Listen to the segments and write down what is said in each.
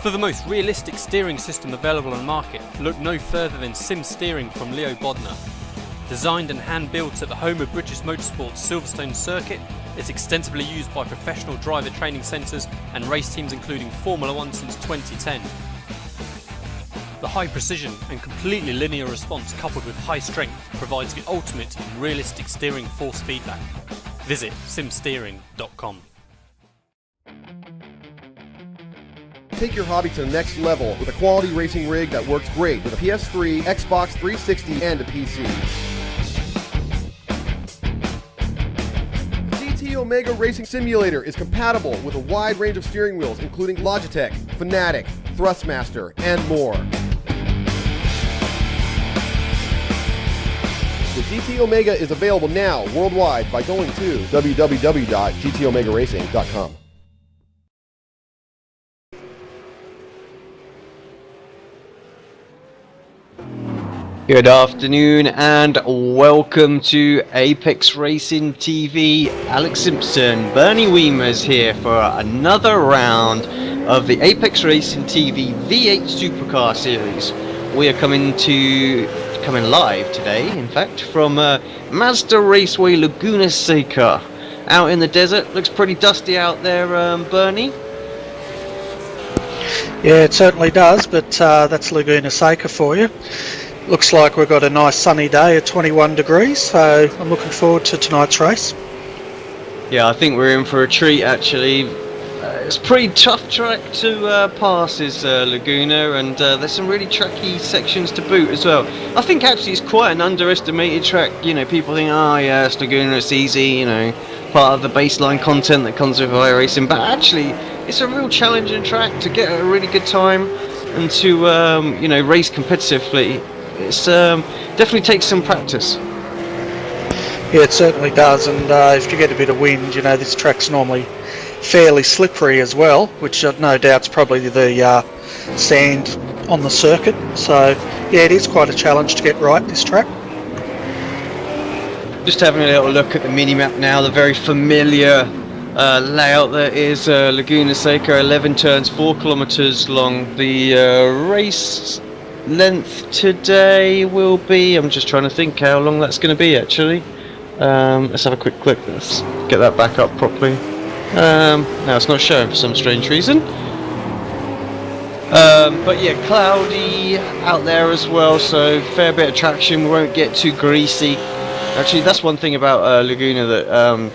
For the most realistic steering system available on the market, look no further than Sim Steering from Leo Bodnar. Designed and hand-built at the home of British Motorsport's Silverstone circuit, it's extensively used by professional driver training centres and race teams including Formula 1 since 2010. The high precision and completely linear response coupled with high strength provides the ultimate in realistic steering force feedback. Visit simsteering.com. Take your hobby to the next level with a quality racing rig that works great with a PS3, Xbox 360, and a PC. GT Omega Racing Simulator is compatible with a wide range of steering wheels including Logitech, Fanatec, Thrustmaster, and more. The GT Omega is available now worldwide by going to www.gtomegaracing.com. Good afternoon and welcome to Apex Racing TV. Alex Simpson, Bernie Weemers here for another round of the Apex Racing TV V8 Supercar Series. We are coming live today, in fact, from Mazda Raceway Laguna Seca. Out in the desert, looks pretty dusty out there, Bernie. Yeah, it certainly does, but that's Laguna Seca for you. Looks like we've got a nice sunny day at 21 degrees, so I'm looking forward to tonight's race. Yeah, I think we're in for a treat actually. It's a pretty tough track to pass, is Laguna, and there's some really tracky sections to boot as well. I think actually it's quite an underestimated track. You know, people think, oh yeah, it's Laguna, it's easy, you know, part of the baseline content that comes with iRacing, but actually it's a real challenging track to get a really good time and to you know, race competitively. It's definitely takes some practice. Yeah, it certainly does, and if you get a bit of wind, you know, this track's normally fairly slippery as well, which no doubt's probably the sand on the circuit. So yeah, it is quite a challenge to get right, this track. Just having a little look at the mini-map now, the very familiar layout that is Laguna Seca, 11 turns, 4 kilometers long. The race length today will be, I'm just trying to think how long that's going to be actually. Let's have a quick look, let's get that back up properly. Now it's not showing for some strange reason. But yeah, cloudy out there as well, so fair bit of traction, we won't get too greasy. Actually, that's one thing about Laguna that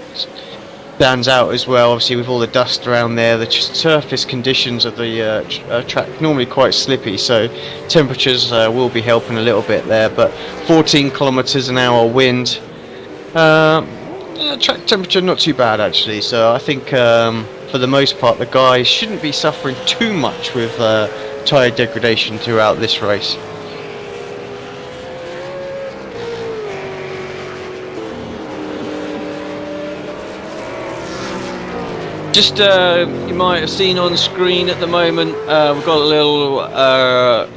stands out as well, obviously with all the dust around there. The surface conditions of the track normally quite slippy, so temperatures will be helping a little bit there, but 14 kilometers an hour wind. Track temperature not too bad actually, so I think for the most part the guys shouldn't be suffering too much with tyre degradation throughout this race. Just you might have seen on screen at the moment, we've got a little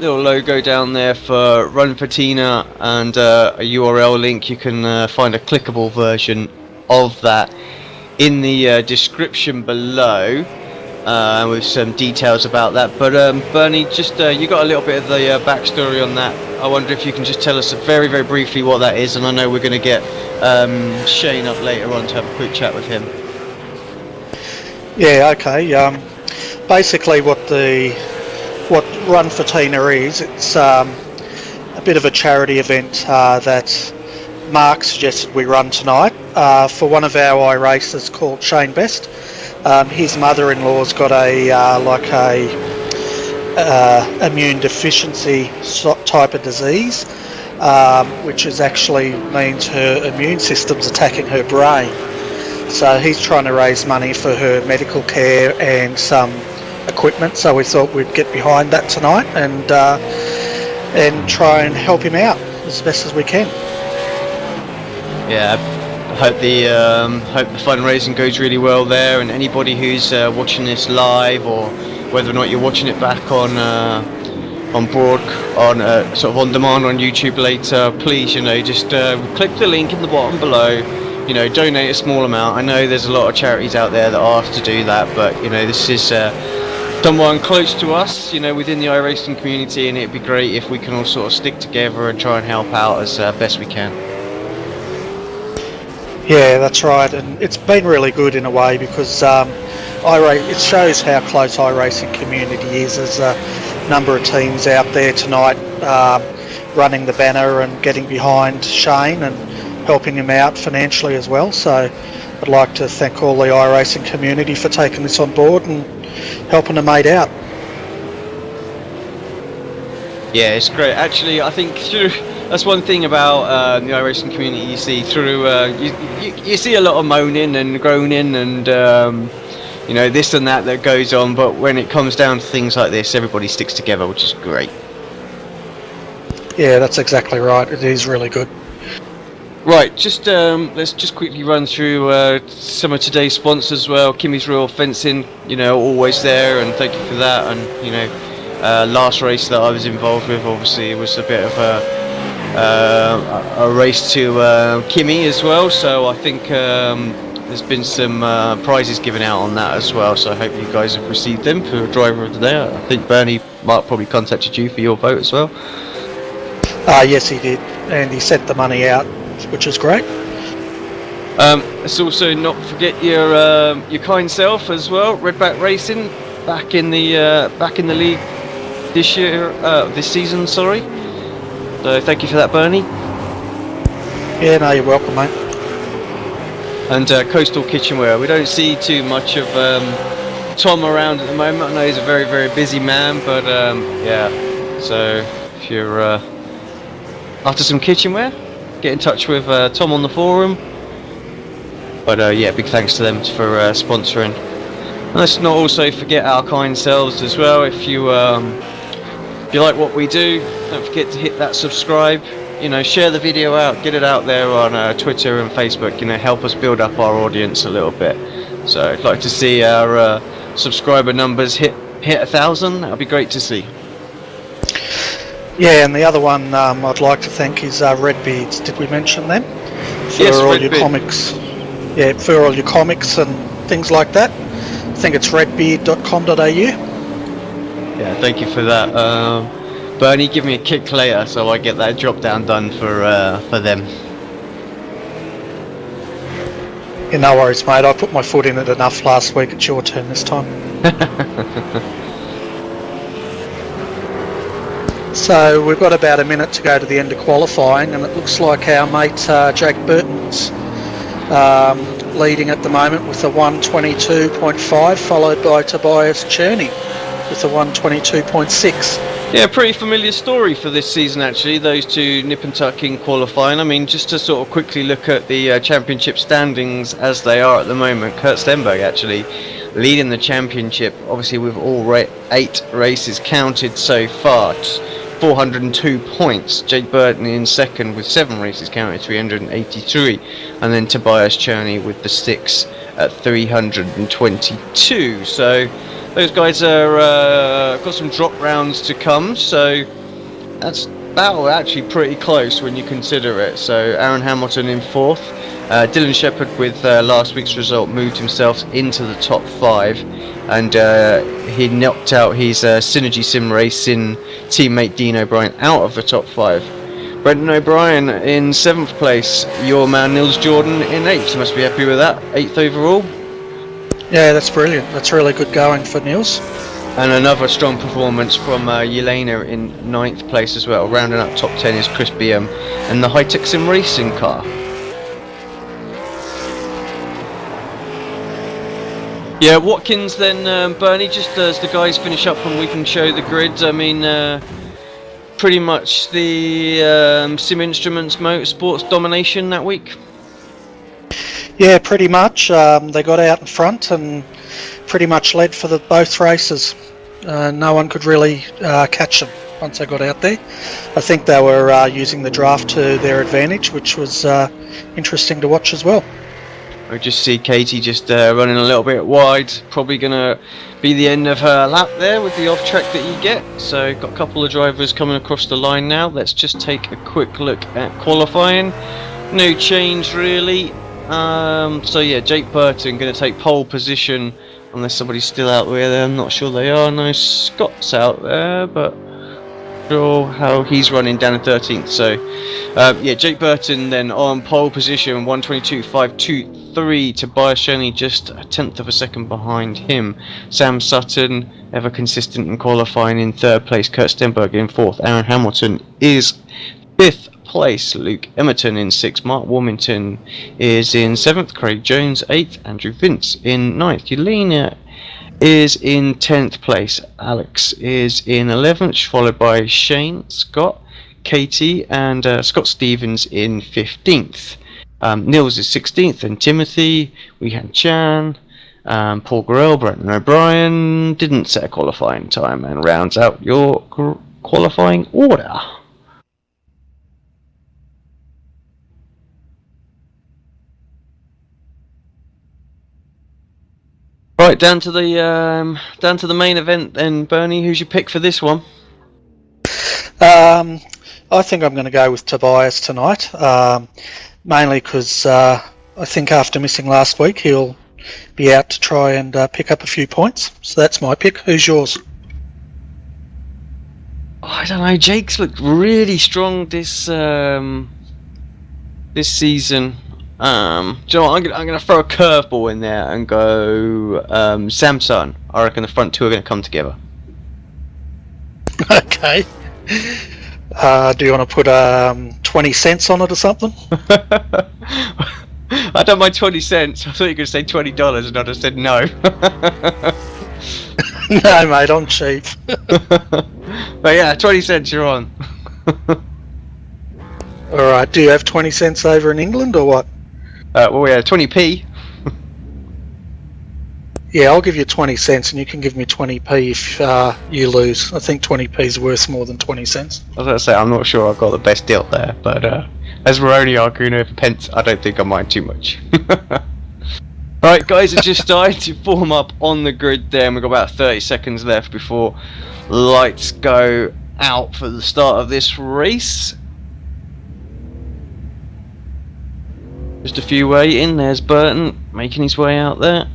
logo down there for Runfortina and a URL link. You can find a clickable version of that in the description below with some details about that. But Bernie, just you got a little bit of the backstory on that. I wonder if you can just tell us very briefly what that is, and I know we're going to get Shane up later on to have a quick chat with him. Yeah, okay. Basically what Runfortina is, it's a bit of a charity event that Mark suggested we run tonight for one of our iRacers called Shane Best. His mother-in-law's got a immune deficiency type of disease, which is actually means her immune system's attacking her brain. So he's trying to raise money for her medical care and some equipment. So we thought we'd get behind that tonight and try and help him out as best as we can. Yeah, I hope the fundraising goes really well there. And anybody who's watching this live, or whether or not you're watching it back on sort of on demand on YouTube later, please, you know, just click the link in the bottom below. You know, donate a small amount. I know there's a lot of charities out there that ask to do that, but you know, this is someone close to us, within the iRacing community, and it'd be great if we can all sort of stick together and try and help out as best we can. Yeah, that's right, and it's been really good in a way because it shows how close iRacing community is. There's a number of teams out there tonight running the banner and getting behind Shane and helping him out financially as well. So I'd like to thank all the iRacing community for taking this on board and helping a mate out. Yeah, it's great. Actually, I think that's one thing about the iRacing community. You see through you see a lot of moaning and groaning and this and that goes on, but when it comes down to things like this, everybody sticks together, which is great. Yeah, that's exactly right. It is really good. Right, let's just quickly run through some of today's sponsors as well. Kimmy's Royal Fencing, always there, and thank you for that. And last race that I was involved with, obviously, it was a bit of a race to Kimmy as well. So I think there's been some prizes given out on that as well. So I hope you guys have received them for Driver of the Day. I think Bernie might probably contacted you for your vote as well. Yes, he did, and he sent the money out, which is great. Let's also not forget your kind self as well. Redback Racing back in the league this season. Sorry. So thank you for that, Bernie. Yeah, no, you're welcome, mate. And Coastal Kitchenware. We don't see too much of Tom around at the moment. I know he's a very, very busy man, but yeah. So if you're after some kitchenware, get in touch with Tom on the forum. But yeah, big thanks to them for sponsoring. And let's not also forget our kind selves as well. If you like what we do, don't forget to hit that subscribe. Share the video out, get it out there on Twitter and Facebook. Help us build up our audience a little bit. So I'd like to see our subscriber numbers hit 1,000. That'd be great to see. Yeah, and the other one I'd like to thank is Redbeards. Did we mention them? For yes, all Redbeard. your comics. Yeah, for all your comics and things like that. I think it's redbeard.com.au. Yeah, thank you for that. Bernie, give me a kick later so I get that drop down done for them. Yeah, no worries, mate. I put my foot in it enough last week. It's your turn this time. So we've got about a minute to go to the end of qualifying, and it looks like our mate Jake Burton's leading at the moment with a 122.5, followed by Tobias Cherney with a 122.6. Yeah, pretty familiar story for this season actually, those two nip and tuck in qualifying. I mean, just to sort of quickly look at the championship standings as they are at the moment, Kurt Stenberg actually leading the championship, obviously with all 8 races counted so far. 402 points. Jake Burton in second with 7 races counted, 383, and then Tobias Cherney with the 6 at 322. So those guys are got some drop rounds to come. So that's actually pretty close when you consider it. So Aaron Hamilton in 4th. Dylan Shepherd with last week's result moved himself into the top 5, and he knocked out his Synergy Sim Racing teammate Dean O'Brien out of the top 5. Brendan O'Brien in 7th place, your man Nils Jordan in 8th. You must be happy with that, 8th overall. Yeah, that's brilliant. That's really good going for Nils. And another strong performance from Yelena in 9th place as well. Rounding up top 10 is Chris BM and the High-Tech Sim Racing car. Yeah, Watkins then, Bernie, just as the guys finish up and we can show the grids. I mean, pretty much the Sim Instruments Motorsports domination that week. Yeah, pretty much. They got out in front and pretty much led for both races. No one could really catch them once they got out there. I think they were using the draft to their advantage, which was interesting to watch as well. I just see Katie just running a little bit wide, probably going to be the end of her lap there with the off track that you get. So got a couple of drivers coming across the line now. Let's just take a quick look at qualifying. No change really. So yeah, Jake Burton going to take pole position unless somebody's still out there. I'm not sure they are. No, Scott's out there, but sure how he's running down in 13th. So yeah, Jake Burton then on pole position, 122.523. Tobias Shelley just a tenth of a second behind him. Sam Sutton, ever consistent in qualifying, in 3rd place. Kurt Stenberg in 4th. Aaron Hamilton is 5th place. Luke Emerton in 6th. Mark Warmington is in 7th. Craig Jones 8th. Andrew Vince in 9th. Yelena is in 10th place. Alex is in 11th, followed by Shane, Scott, Katie, and Scott Stevens in 15th. Nils is 16th, and Timothy. We had Chan, Paul Gorell, Brenton O'Brien didn't set a qualifying time, and rounds out your qualifying order. Right, down to the main event then, Bernie. Who's your pick for this one? I think I'm going to go with Tobias tonight, mainly because I think after missing last week he'll be out to try and pick up a few points. So that's my pick. Who's yours? I don't know. Jake's looked really strong this season. Do you know what? I'm gonna throw a curveball in there and go Samsung. I reckon the front two are gonna come together. Okay. Do you want to put 20 cents on it or something? I don't mind 20 cents. I thought you were going to say $20 and I'd have said no. No, mate, I'm cheap. But yeah, 20 cents, you're on. Alright, do you have 20 cents over in England or what? Well, yeah, 20p. Yeah, I'll give you 20 cents and you can give me 20p if you lose. I think 20p is worth more than 20 cents. I was going to say, I'm not sure I've got the best deal there, but as we're only arguing over pence, I don't think I mind too much. Right, guys, it's just starting to form up on the grid there, and we've got about 30 seconds left before lights go out for the start of this race. Just a few waiting. There's Burton making his way out there.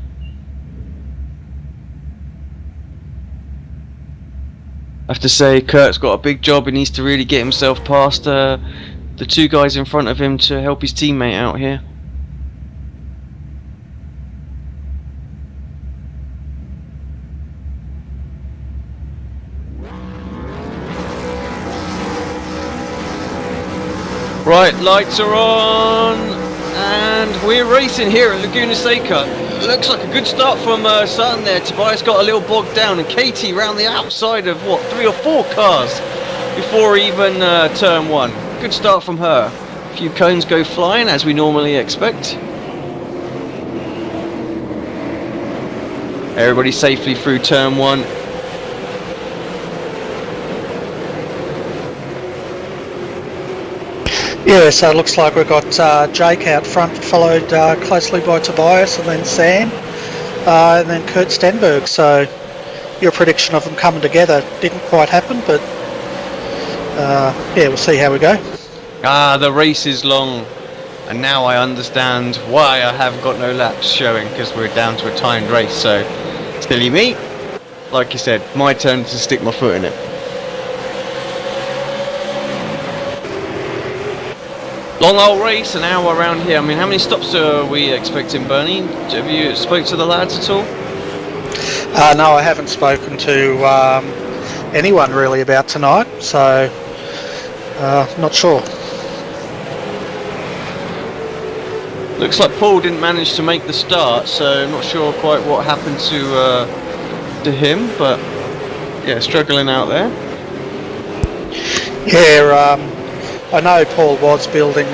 I have to say, Kurt's got a big job. He needs to really get himself past the two guys in front of him to help his teammate out here. Right, lights are on, and we're racing here at Laguna Seca. Looks like a good start from Sutton there. Tobias got a little bogged down, and Katie round the outside of, what, 3 or 4 cars before even turn 1. Good start from her. A few cones go flying, as we normally expect. Everybody safely through turn 1. Yeah, so it looks like we've got Jake out front, followed closely by Tobias, and then Sam, and then Kurt Stenberg. So your prediction of them coming together didn't quite happen, but yeah, we'll see how we go. The race is long, and now I understand why I have got no laps showing, because we're down to a timed race. So, silly me. Like you said, my turn to stick my foot in it. Long old race, an hour around here. I mean, how many stops are we expecting, Bernie? Have you spoke to the lads at all? No, I haven't spoken to anyone really about tonight, so not sure. Looks like Paul didn't manage to make the start, so I'm not sure quite what happened to him, but yeah, struggling out there. Yeah, I know Paul was building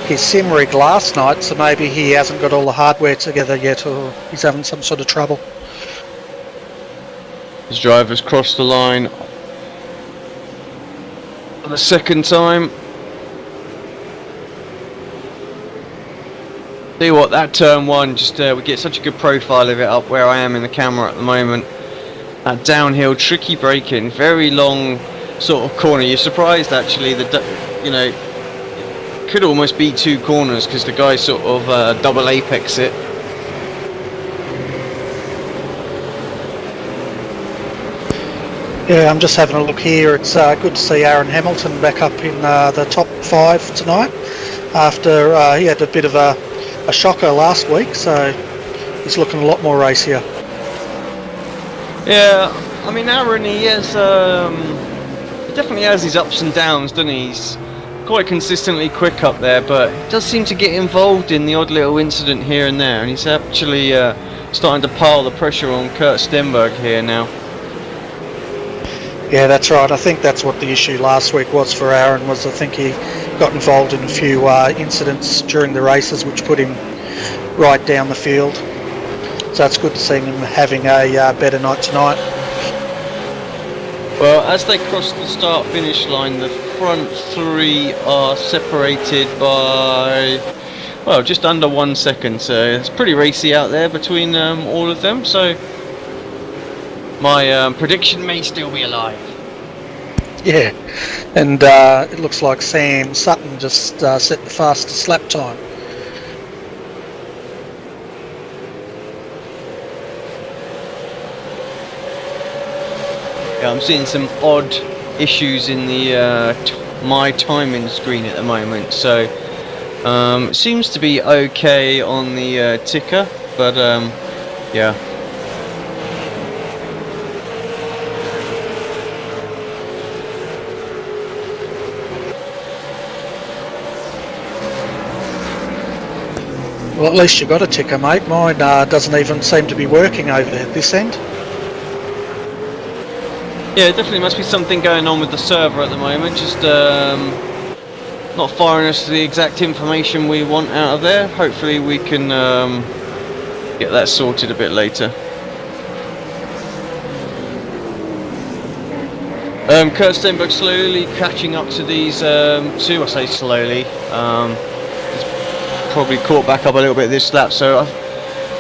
his sim rig last night, so maybe he hasn't got all the hardware together yet, or he's having some sort of trouble. His driver's crossed the line for the second time. See what, that turn 1, just we get such a good profile of it up where I am in the camera at the moment. That downhill, tricky braking, very long sort of corner. You're surprised actually that, you know, could almost be 2 corners because the guy sort of double apex it. Yeah, I'm just having a look here. It's good to see Aaron Hamilton back up in the top 5 tonight after he had a bit of a shocker last week, so he's looking a lot more racier. Yeah, I mean, Aaron, he has, he definitely has his ups and downs, doesn't he? He's quite consistently quick up there, but he does seem to get involved in the odd little incident here and there, and he's actually starting to pile the pressure on Kurt Stenberg here now. Yeah, that's right. I think that's what the issue last week was for Aaron, was I think he got involved in a few incidents during the races which put him right down the field. So it's good to see him having a better night tonight. Well, as they cross the start-finish line, the front 3 are separated by, well, just under 1 second. So it's pretty racy out there between all of them. So my prediction may still be alive. Yeah, and it looks like Sam Sutton just set the fastest lap time. Yeah, I'm seeing some odd issues in the my timing screen at the moment. So it seems to be okay on the ticker, but yeah. Well, at least you got a ticker, mate. Mine doesn't even seem to be working over at this end. Yeah, definitely must be something going on with the server at the moment. Just not firing us the exact information we want out of there. Hopefully we can get that sorted a bit later. Kurt Stenberg slowly catching up to these two. I say slowly. He's probably caught back up a little bit this lap. So I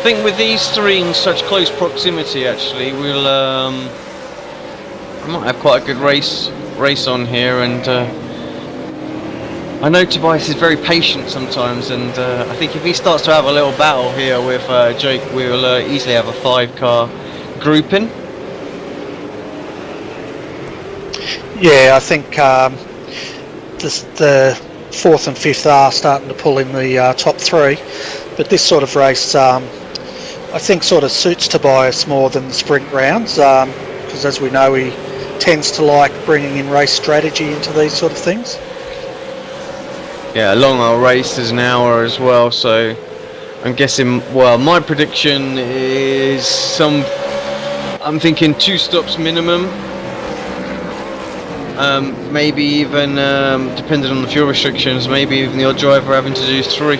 think with these 3 in such close proximity, actually, we'll. I might have quite a good race on here, and I know Tobias is very patient sometimes, and I think if he starts to have a little battle here with Jake, we'll easily have a 5-car grouping. Yeah, I think the 4th and 5th are starting to pull in the top 3, but this sort of race I think sort of suits Tobias more than the sprint rounds, because as we know, he tends to like bringing in race strategy into these sort of things. Yeah, a longer race is an hour as well, so I'm guessing, well, my prediction is I'm thinking 2 stops minimum, maybe even, depending on the fuel restrictions, maybe even the odd driver having to do 3.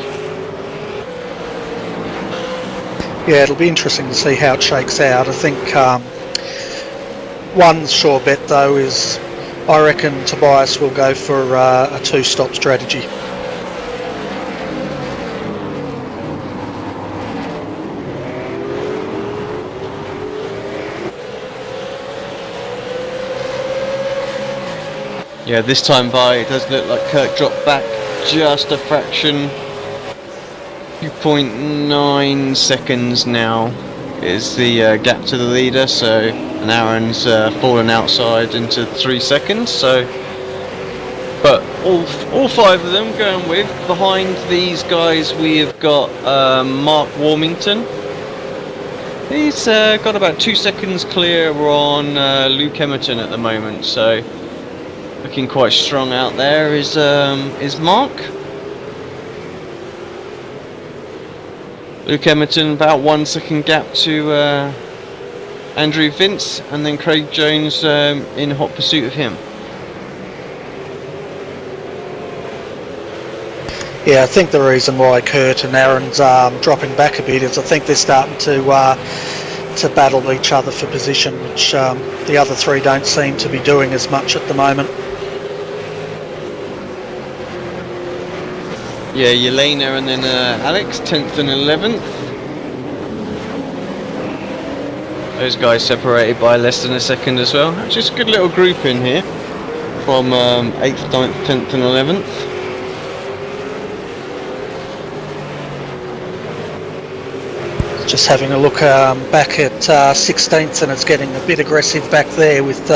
Yeah, it'll be interesting to see how it shakes out. I think one sure bet though is I reckon Tobias will go for a 2-stop strategy. Yeah, this time by it does look like Kurt dropped back just a fraction. 2.9 seconds now is the gap to the leader, so and Aaron's fallen outside into 3 seconds. So, but all 5 of them going with. Behind these guys we have got Mark Warmington. He's got about 2 seconds clear on Luke Emerton at the moment, so looking quite strong out there is Mark. Luke Emerton about 1 second gap to Andrew Vince, and then Craig Jones in hot pursuit of him. Yeah, I think the reason why Kurt and Aaron's dropping back a bit is I think they're starting to battle each other for position, which the other 3 don't seem to be doing as much at the moment. Yeah, Yelena and then Alex, 10th and 11th. Those guys separated by less than a second as well. Just a good little group in here from 8th, 9th, 10th and 11th. Just having a look back at 16th, and it's getting a bit aggressive back there with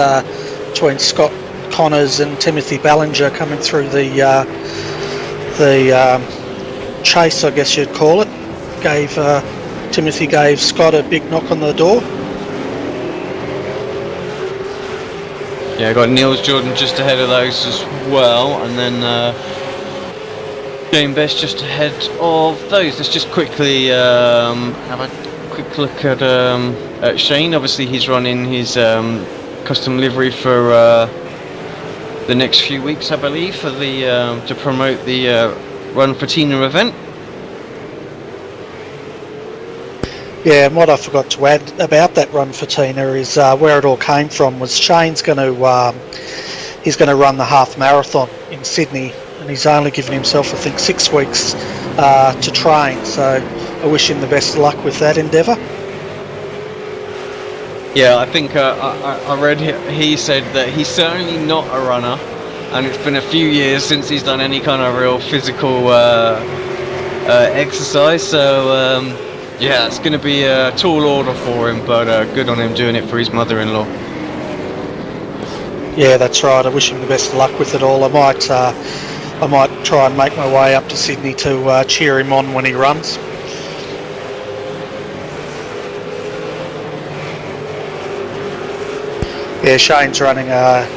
between Scott Connors and Timothy Ballinger coming through the chase, I guess you'd call it. Timothy gave Scott a big knock on the door. Yeah, I got Nils Jordan just ahead of those as well, and then Shane Best just ahead of those. Let's just quickly have a quick look at Shane. Obviously, he's running his custom livery for the next few weeks, I believe, for the to promote the Runfortina event. Yeah, and what I forgot to add about that Runfortina is where it all came from was Shane's going to he's going to run the half marathon in Sydney, and he's only given himself, I think, 6 weeks to train. So I wish him the best of luck with that endeavour. Yeah, I think I read he said that he's certainly not a runner, and it's been a few years since he's done any kind of real physical exercise. So. Yeah, it's going to be a tall order for him, but good on him doing it for his mother-in-law. Yeah, that's right. I wish him the best of luck with it all. I might try and make my way up to Sydney to cheer him on when he runs. Yeah, Shane's running a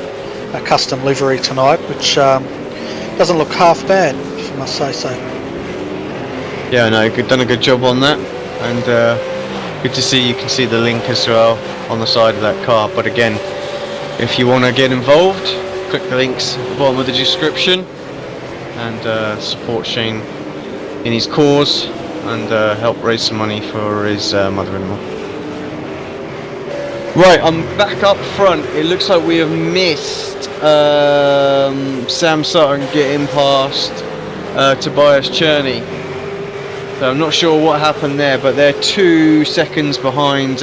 custom livery tonight, which doesn't look half bad, if I must say so. Yeah, no, done a good job on that. And good to see, you can see the link as well on the side of that car. But again, if you want to get involved, click the links at the bottom of the description and support Shane in his cause and help raise some money for his mother-in-law. Right, I'm back up front. It looks like we have missed Sam Sutton getting past Tobias Cherney. So I'm not sure what happened there, but they're 2 seconds behind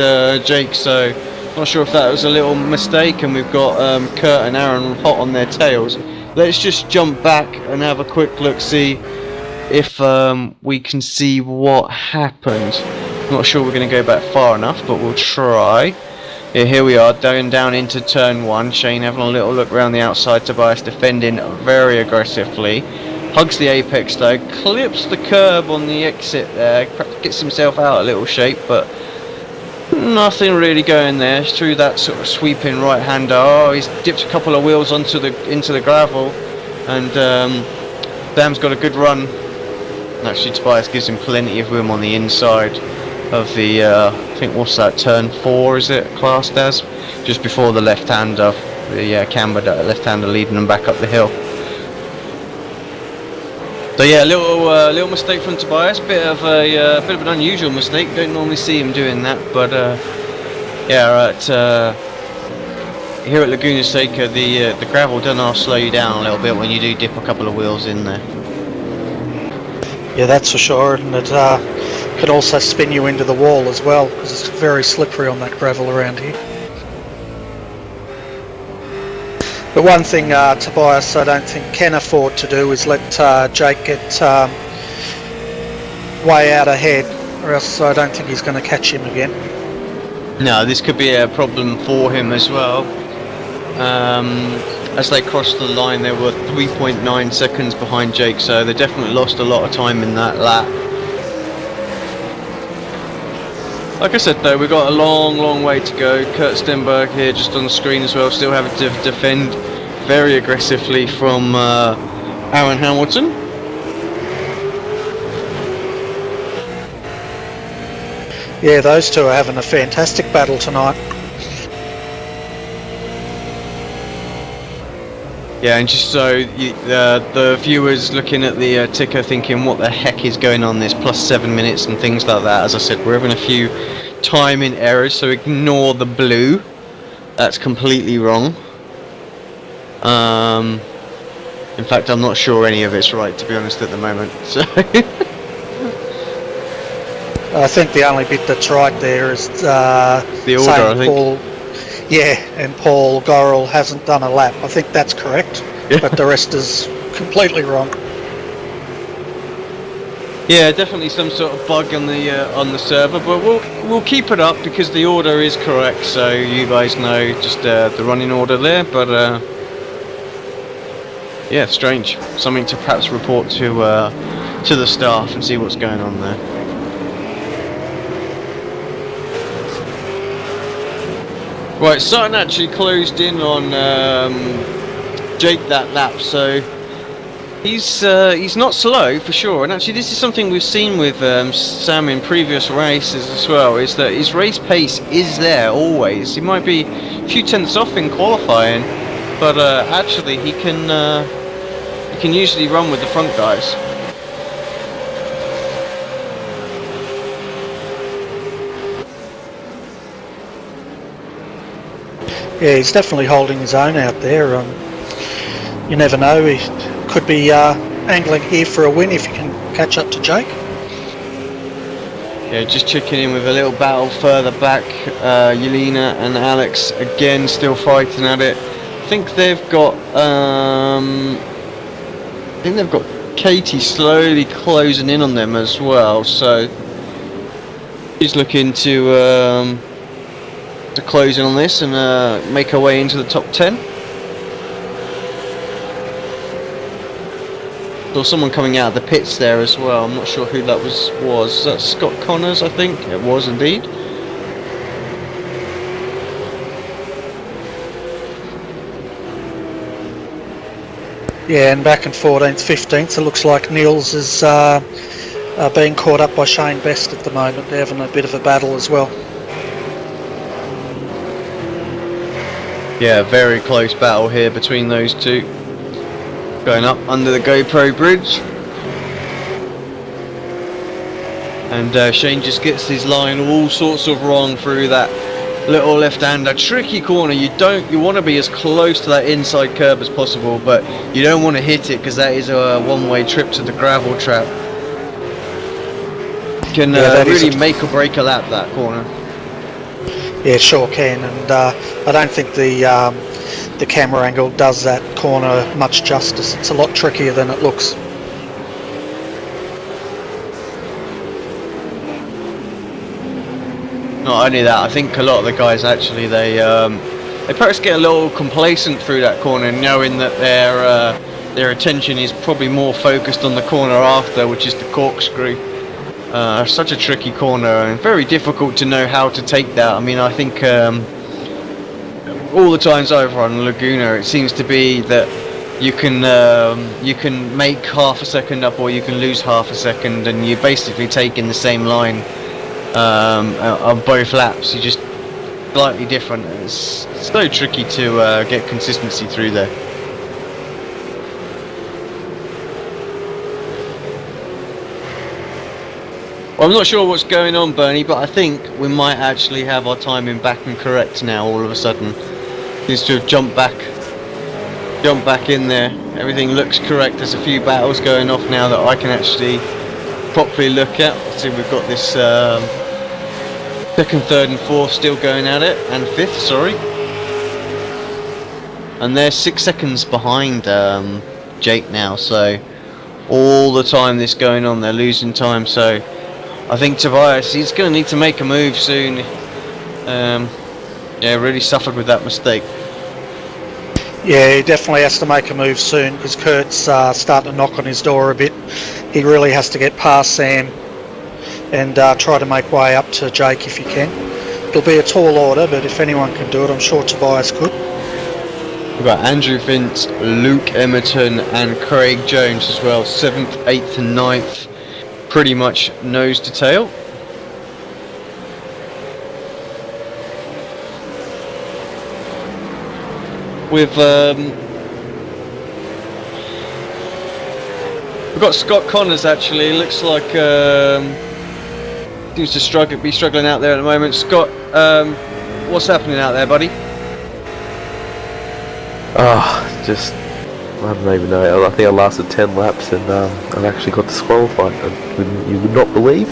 Jake, so not sure if that was a little mistake, and we've got Kurt and Aaron hot on their tails. Let's just jump back and have a quick look, see if we can see what happened. Not sure we're going to go back far enough, but we'll try. Yeah, here we are, down into turn 1. Shane having a little look around the outside, Tobias defending very aggressively. Hugs the apex though, clips the curb on the exit there, gets himself out a little shape, but nothing really going there through that sort of sweeping right hander. Oh, he's dipped a couple of wheels into the gravel, and Sam's got a good run. Actually, Tobias gives him plenty of room on the inside of the I think, what's that, turn 4 is it classed as, just before the left hander, the cambered left hander leading them back up the hill. So yeah, little mistake from Tobias, bit of an unusual mistake. Don't normally see him doing that, but yeah, here at Laguna Seca, the gravel does slow you down a little bit when you do dip a couple of wheels in there. Yeah, that's for sure, and it could also spin you into the wall as well, because it's very slippery on that gravel around here. But one thing Tobias, I don't think, can afford to do is let Jake get way out ahead, or else I don't think he's going to catch him again. No, this could be a problem for him as well. As they crossed the line, they were 3.9 seconds behind Jake, so they definitely lost a lot of time in that lap. Like I said though, we've got a long way to go. Kurt Stenberg here just on the screen as well, still having to defend very aggressively from Aaron Hamilton. Yeah, those two are having a fantastic battle tonight. Yeah, and just so the viewers looking at the ticker thinking what the heck is going on, this plus 7 minutes and things like that. As I said, we're having a few timing errors, so ignore the blue. That's completely wrong. In fact, I'm not sure any of it's right, to be honest, at the moment. So I think the only bit that's right there is the order, I think. Paul, yeah, and Paul Gorrell hasn't done a lap. I think that's correct, yeah. But the rest is completely wrong. Yeah, definitely some sort of bug on the server, but we'll keep it up because the order is correct. So you guys know just the running order there, but yeah, strange. Something to perhaps report to the staff and see what's going on there. Right, Sutton actually closed in on Jake that lap, so he's not slow for sure. And actually, this is something we've seen with Sam in previous races as well. Is that his race pace is there always. He might be a few tenths off in qualifying, but actually he can usually run with the front guys. Yeah, he's definitely holding his own out there. You never know, he could be angling here for a win if he can catch up to Jake. Yeah, just checking in with a little battle further back. Yelena and Alex again still fighting at it. I think they've got Katie slowly closing in on them as well. So she's looking to close in on this and make her way into the top 10. Saw someone coming out of the pits there as well. I'm not sure who that was. That Scott Connors, I think it was indeed. Yeah, and back in 14th, 15th, it looks like Nils is being caught up by Shane Best at the moment. They're having a bit of a battle as well. Yeah, very close battle here between those two. Going up under the GoPro bridge. And Shane just gets his line all sorts of wrong through that little left-hander. Tricky corner. You want to be as close to that inside curb as possible, but you don't want to hit it because that is a one-way trip to the gravel trap. Can really make or break a lap, that corner. Yeah, sure can, and I don't think the camera angle does that corner much justice. It's a lot trickier than it looks. Not only that, I think a lot of the guys actually they perhaps get a little complacent through that corner, knowing that their attention is probably more focused on the corner after, which is the corkscrew. Such a tricky corner and very difficult to know how to take that. I mean, I think all the times over on Laguna, it seems to be that you can make half a second up or you can lose half a second, and you're basically taking the same line on both laps. You're just slightly different. It's so tricky to get consistency through there. Well, I'm not sure what's going on, Bernie, but I think we might actually have our timing back and correct now all of a sudden. Seems to have jumped back in there. Everything looks correct. There's a few battles going off now that I can actually properly look at. See, we've got this second, third and fourth still going at it, and fifth, sorry. And they're 6 seconds behind Jake now, so all the time this going on, they're losing time. So I think Tobias, he's going to need to make a move soon. Yeah, really suffered with that mistake. Yeah, he definitely has to make a move soon because Kurt's starting to knock on his door a bit. He really has to get past Sam and try to make way up to Jake if he can. It'll be a tall order, but if anyone can do it, I'm sure Tobias could. We've got Andrew Vince, Luke Emerton and Craig Jones as well. 7th, 8th and 9th. Pretty much nose to tail. We've got Scott Connors actually. Looks like seems to be struggling out there at the moment. Scott, what's happening out there, buddy? Just I don't even know. I think I lasted 10 laps and I've actually got disqualified. You would not believe.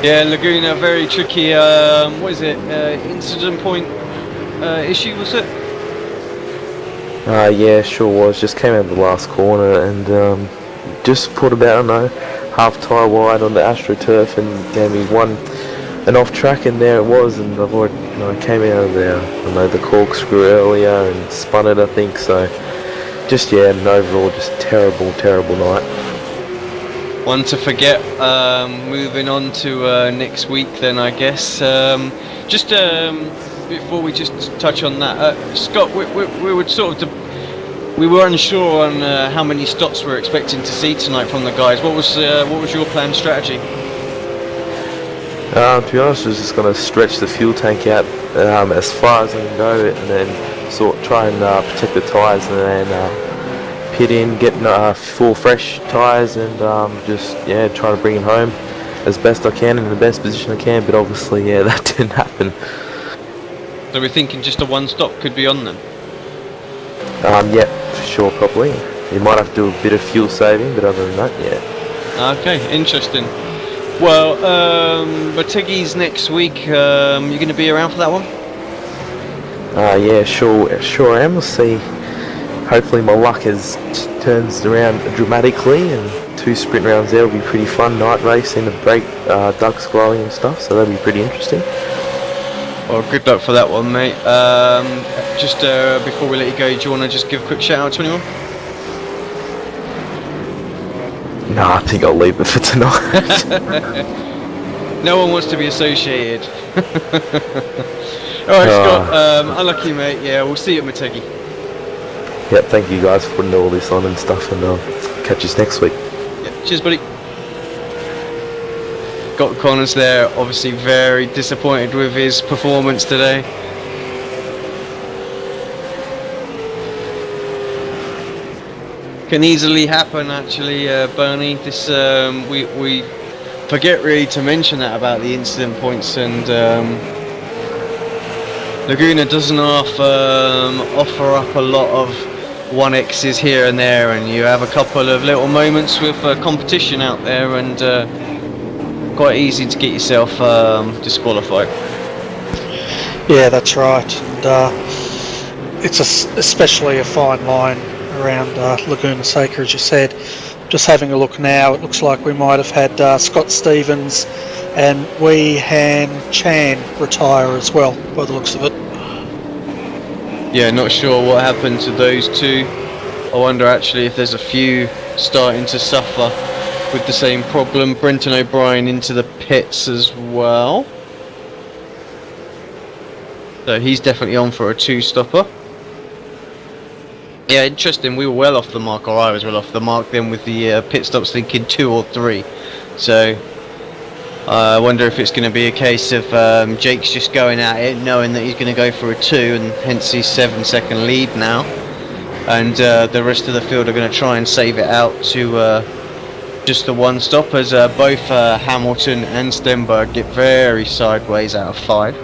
Yeah, Laguna, very tricky. What is it? Incident point issue, was it? Yeah, sure was. Just came out of the last corner and just put about, I don't know, half tyre wide on the AstroTurf and gave me an off track, and there it was. And I've already, I came out of there, I know the corkscrew earlier and spun it, I think. So just an overall just terrible night. One to forget. Moving on to next week then, I guess. Just before we just touch on that, Scott, we would sort of we were unsure on how many stops we're expecting to see tonight from the guys. What was your planned strategy? To be honest, I was just going to stretch the fuel tank out as far as I can go, and then try and protect the tyres, and then pit in, get full fresh tyres, and try to bring it home as best I can in the best position I can. But obviously, that didn't happen. So we're thinking just a one stop could be on then? Yeah, for sure, probably. You might have to do a bit of fuel saving, but other than that, yeah. Okay, interesting. Well, Bategi's next week. You going to be around for that one? Yeah, sure am. We'll see. Hopefully my luck turns around dramatically, and 2 sprint rounds there will be pretty fun. Night racing, the brake ducts glowing and stuff, so that'll be pretty interesting. Well, good luck for that one, mate. Just before we let you go, do you want to just give a quick shout out to anyone? No, I think I'll leave it for tonight. No one wants to be associated. Alright, Scott, unlucky, mate. Yeah, we'll see you at Mategi. Yep, thank you guys for putting all this on and stuff, and catch us next week. Yeah, cheers, buddy. Got Connors there, obviously very disappointed with his performance today. Can easily happen, actually, Bernie. This we forget really to mention that about the incident points, and Laguna doesn't offer up a lot of 1Xs here and there, and you have a couple of little moments with competition out there, and quite easy to get yourself disqualified. Yeah, that's right. And it's especially a fine line around Laguna Seca, as you said. Just having a look now, it looks like we might have had Scott Stevens and Wee Han Chan retire as well, by the looks of it. Yeah, not sure what happened to those two. I wonder actually if there's a few starting to suffer with the same problem. Brenton O'Brien into the pits as well. So he's definitely on for a 2-stopper. Yeah, interesting. We were well off the mark, or I was well off the mark then with the pit stops, thinking 2 or 3. So I wonder if it's going to be a case of Jake's just going at it, knowing that he's going to go for a 2, and hence his 7-second lead now. And the rest of the field are going to try and save it out to just the 1 stop, as both Hamilton and Stenberg get very sideways out of 5.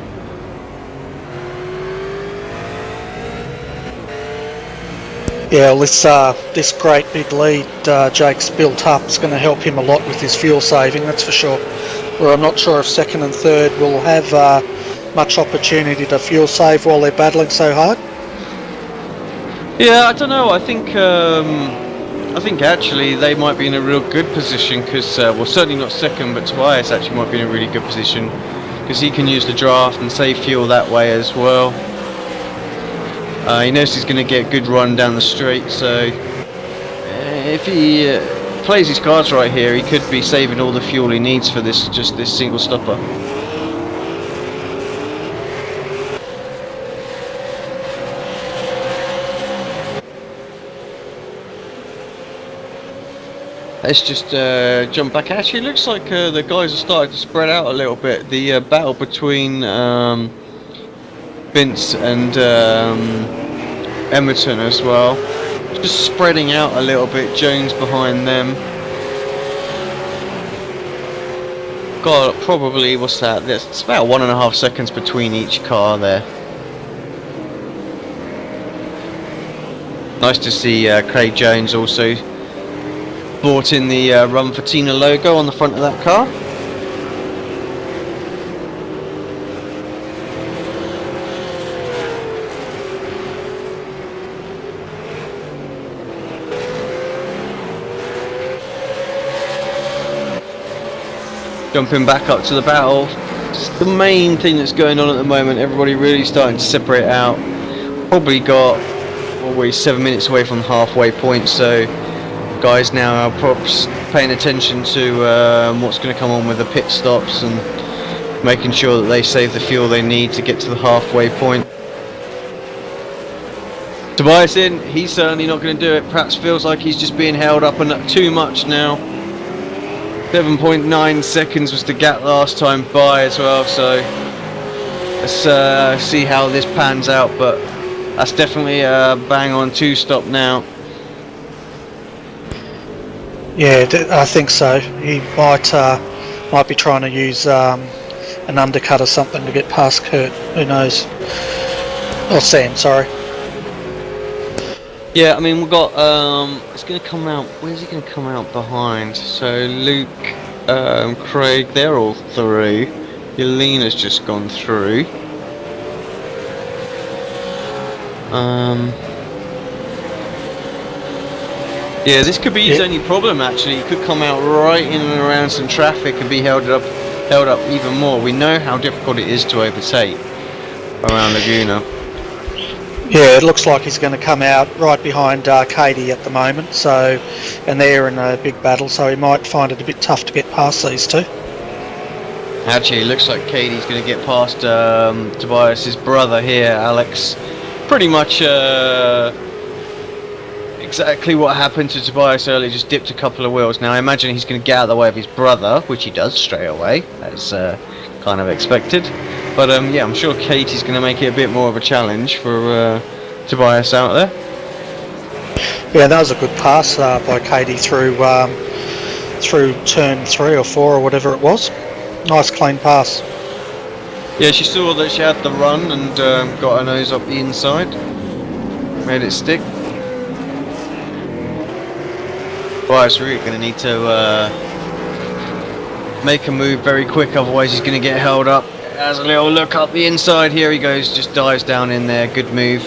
Yeah, well, this great big lead Jake's built up is going to help him a lot with his fuel saving, that's for sure. Where I'm not sure if 2nd and 3rd will have much opportunity to fuel save while they're battling so hard. Yeah, I don't know. I think actually they might be in a real good position, because well, certainly not 2nd, but Tobias actually might be in a really good position because he can use the draft and save fuel that way as well. He knows he's going to get a good run down the straight, so if he plays his cards right here, he could be saving all the fuel he needs for this single stopper. Let's just jump back. Actually, it looks like the guys are starting to spread out a little bit. The battle between Vince and Emerton as well, just spreading out a little bit. Jones behind them. God, probably, what's that? It's about 1.5 seconds between each car there. Nice to see Craig Jones also brought in the Runfortina logo on the front of that car. jumping back up to the battle. It's the main thing that's going on at the moment. Everybody really starting to separate out. Probably got always 7 minutes away from the halfway point, so guys now are perhaps paying attention to what's going to come on with the pit stops and making sure that they save the fuel they need to get to the halfway point. Tobias in, he's certainly not going to do it. Perhaps feels like he's just being held up and too much now. 7.9 seconds was the gap last time by as well, so let's see how this pans out, but that's definitely a bang on 2-stop now. Yeah, I think so. He might be trying to use an undercut or something to get past Kurt. Who knows? Or Sam, sorry. Yeah, I mean, we've got, it's going to come out, where's he going to come out behind? So Luke, Craig, they're all through. Yelena's just gone through. Yeah, this could be his only problem actually. He could come out right in and around some traffic and be held up even more. We know how difficult it is to overtake around Laguna. Yeah, it looks like he's going to come out right behind Katie at the moment, so, and they're in a big battle, so he might find it a bit tough to get past these two. Actually, it looks like Katie's going to get past Tobias's brother here, Alex. Pretty much exactly what happened to Tobias earlier, just dipped a couple of wheels. Now I imagine he's going to get out of the way of his brother, which he does straight away, as kind of expected. But yeah, I'm sure Katie's going to make it a bit more of a challenge for Tobias out there. Yeah, that was a good pass by Katie through turn 3 or 4 or whatever it was. Nice clean pass. Yeah, she saw that she had the run and got her nose up the inside. Made it stick. Tobias really going to need to make a move very quick, otherwise he's going to get held up. Has a little look up the inside, here he goes, just dives down in there, good move.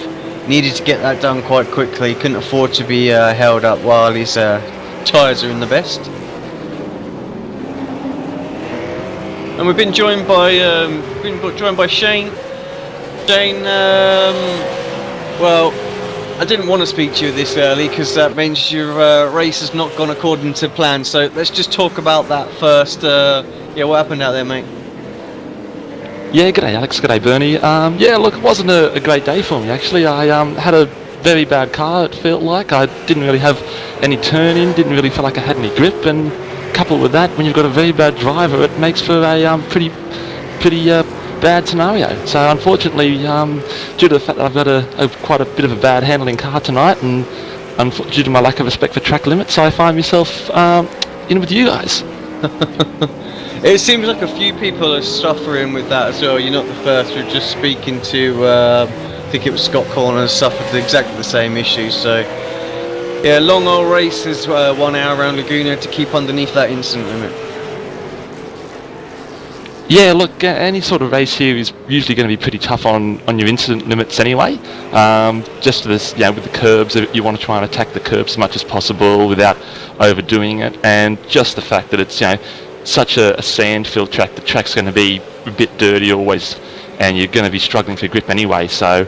Needed to get that done quite quickly, couldn't afford to be held up while his tyres are in the best. And we've been joined by Shane. Shane, well, I didn't want to speak to you this early because that means your race has not gone according to plan, so let's just talk about that first. Yeah, what happened out there, mate? Yeah, g'day Alex, g'day Bernie. Yeah, look, it wasn't a great day for me actually. I had a very bad car, it felt like. I didn't really have any turn-in, didn't really feel like I had any grip, and coupled with that, when you've got a very bad driver, it makes for a pretty bad scenario. So unfortunately, due to the fact that I've got quite a bit of a bad handling car tonight, and due to my lack of respect for track limits, I find myself in with you guys. It seems like a few people are suffering with that as well. You're not the first. We're just speaking to, I think it was Scott Corner, suffered exactly the same issue. So, yeah, long old race is 1 hour around Laguna to keep underneath that incident limit. Yeah, look, any sort of race here is usually going to be pretty tough on your incident limits anyway. Just this, with the curbs, you want to try and attack the curbs as much as possible without overdoing it, and just the fact that it's, such a sand-filled track, the track's going to be a bit dirty always, and you're going to be struggling for grip anyway, so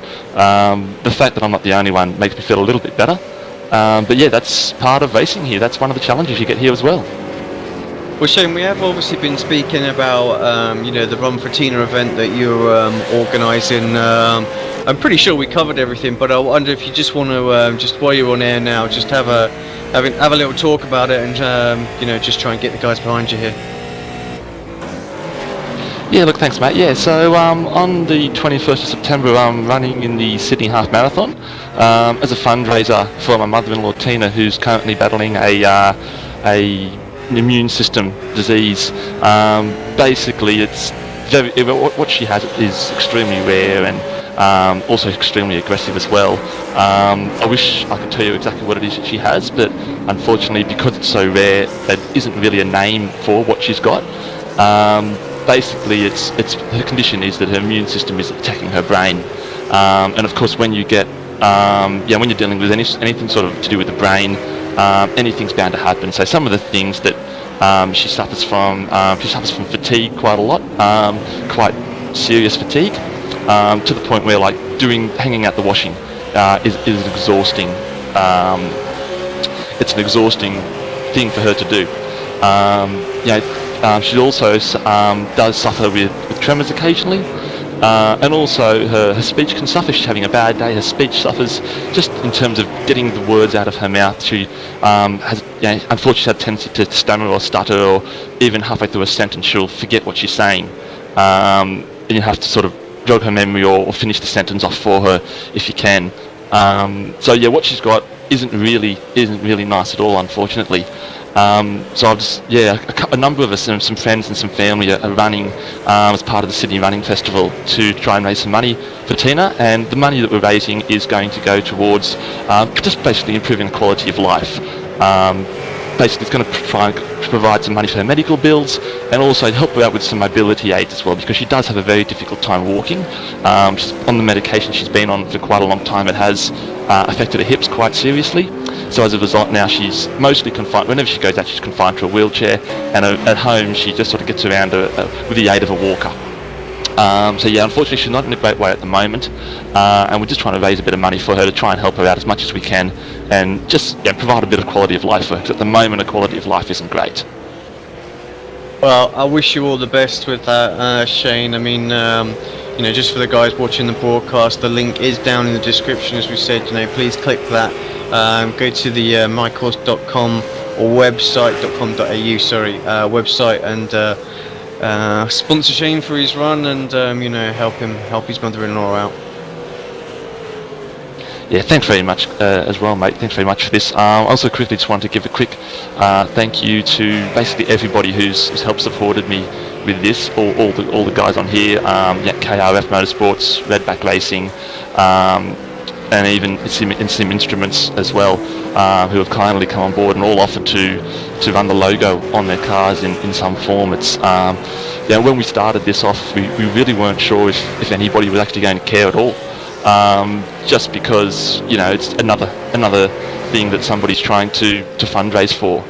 the fact that I'm not the only one makes me feel a little bit better. But yeah, that's part of racing here. That's one of the challenges you get here as well. Well, Shane, we have obviously been speaking about the Runfortina event that you're organising. I'm pretty sure we covered everything, but I wonder if you just want to, just while you're on air now, just have a little talk about it, and just try and get the guys behind you here. Yeah, look, thanks, mate. Yeah, so on the 21st of September, I'm running in the Sydney Half Marathon as a fundraiser for my mother-in-law Tina, who's currently battling a immune system disease. Basically, it's what she has is extremely rare and also extremely aggressive as well. I wish I could tell you exactly what it is that she has, but unfortunately, because it's so rare, there isn't really a name for what she's got. Basically, it's her condition is that her immune system is attacking her brain, and of course, when you get when you're dealing with anything sort of to do with the brain, anything's bound to happen. So some of the things that She suffers from fatigue quite a lot, quite serious fatigue, to the point where like hanging out the washing is exhausting. It's an exhausting thing for her to do. She also does suffer with tremors occasionally, and also her speech can suffer. She's having a bad day. Her speech suffers just in terms of getting the words out of her mouth. She has, unfortunately, had a tendency to stammer or stutter, or even halfway through a sentence she'll forget what she's saying. And you have to sort of jog her memory or finish the sentence off for her if you can. What she's got isn't really nice at all, unfortunately. So I've just, a number of us, some friends and some family are running as part of the Sydney Running Festival to try and raise some money for Tina, and the money that we're raising is going to go towards just basically improving the quality of life. Basically, it's going to try and provide some money for her medical bills, and also help her out with some mobility aids as well, because she does have a very difficult time walking. She's on the medication she's been on for quite a long time. It has affected her hips quite seriously. So as a result, now she's mostly confined. Whenever she goes out, she's confined to a wheelchair, and at home she just sort of gets around with the aid of a walker. Unfortunately, she's not in a great way at the moment, and we're just trying to raise a bit of money for her to try and help her out as much as we can, and just provide a bit of quality of life for her, because at the moment her quality of life isn't great. Well, I wish you all the best with that, Shane. I mean, just for the guys watching the broadcast, the link is down in the description, as we said. Please click that. Go to the mycourse.com or website.com.au, website, and sponsor Shane for his run, and help his mother-in-law out. Yeah, thanks very much as well, mate. Thanks very much for this. I also quickly just wanted to give a quick thank you to basically everybody who's helped supported me with this. All the guys on here, KRF Motorsports, Redback Racing, and even Sim Instruments as well, who have kindly come on board and all offered to run the logo on their cars in some form. It's when we started this off, we really weren't sure if anybody was actually going to care at all. Just because it's another thing that somebody's trying to fundraise for.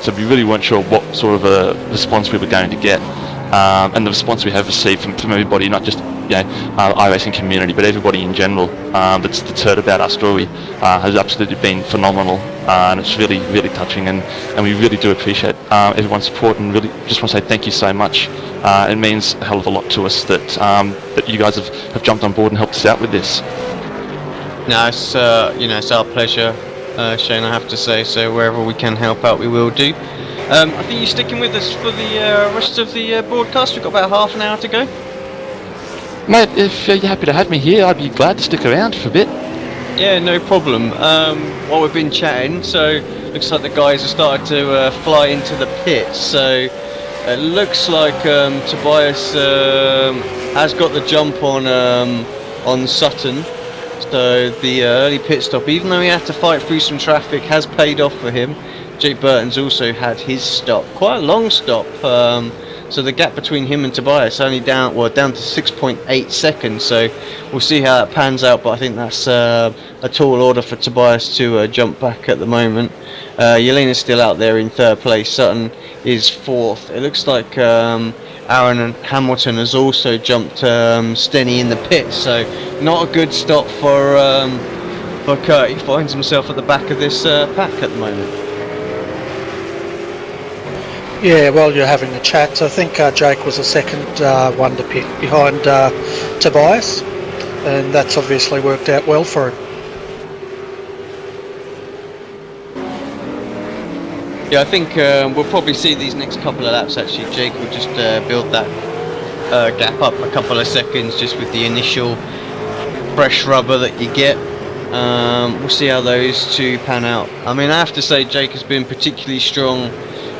So we really weren't sure what sort of a response we were going to get, and the response we have received from everybody, not just our iRacing community, but everybody in general that's heard about our story, has absolutely been phenomenal, and it's really, really touching, and we really do appreciate everyone's support, and really just want to say thank you so much. It means a hell of a lot to us that you guys have jumped on board and helped us out with this. No, it's it's our pleasure, Shane, I have to say. So wherever we can help out, we will do. I think you're sticking with us for the rest of the broadcast. We've got about half an hour to go. Mate, if you're happy to have me here, I'd be glad to stick around for a bit. Yeah, no problem. While we've been chatting, so looks like the guys have started to fly into the pits. So it looks like Tobias has got the jump on Sutton. So the early pit stop, even though he had to fight through some traffic, has paid off for him. Jake Burton's also had his stop, quite a long stop. So the gap between him and Tobias only down to 6.8 seconds. So we'll see how that pans out. But I think that's a tall order for Tobias to jump back at the moment. Yelena's still out there in third place. Sutton is fourth. It looks like Aaron Hamilton has also jumped Stenny in the pit. So not a good stop for Kurt. He finds himself at the back of this pack at the moment. Yeah, while you're having a chat, I think Jake was the second one to pit behind Tobias, and that's obviously worked out well for him. Yeah, I think we'll probably see these next couple of laps. Actually, Jake will just build that gap up a couple of seconds just with the initial fresh rubber that you get. We'll see how those two pan out. I mean, I have to say Jake has been particularly strong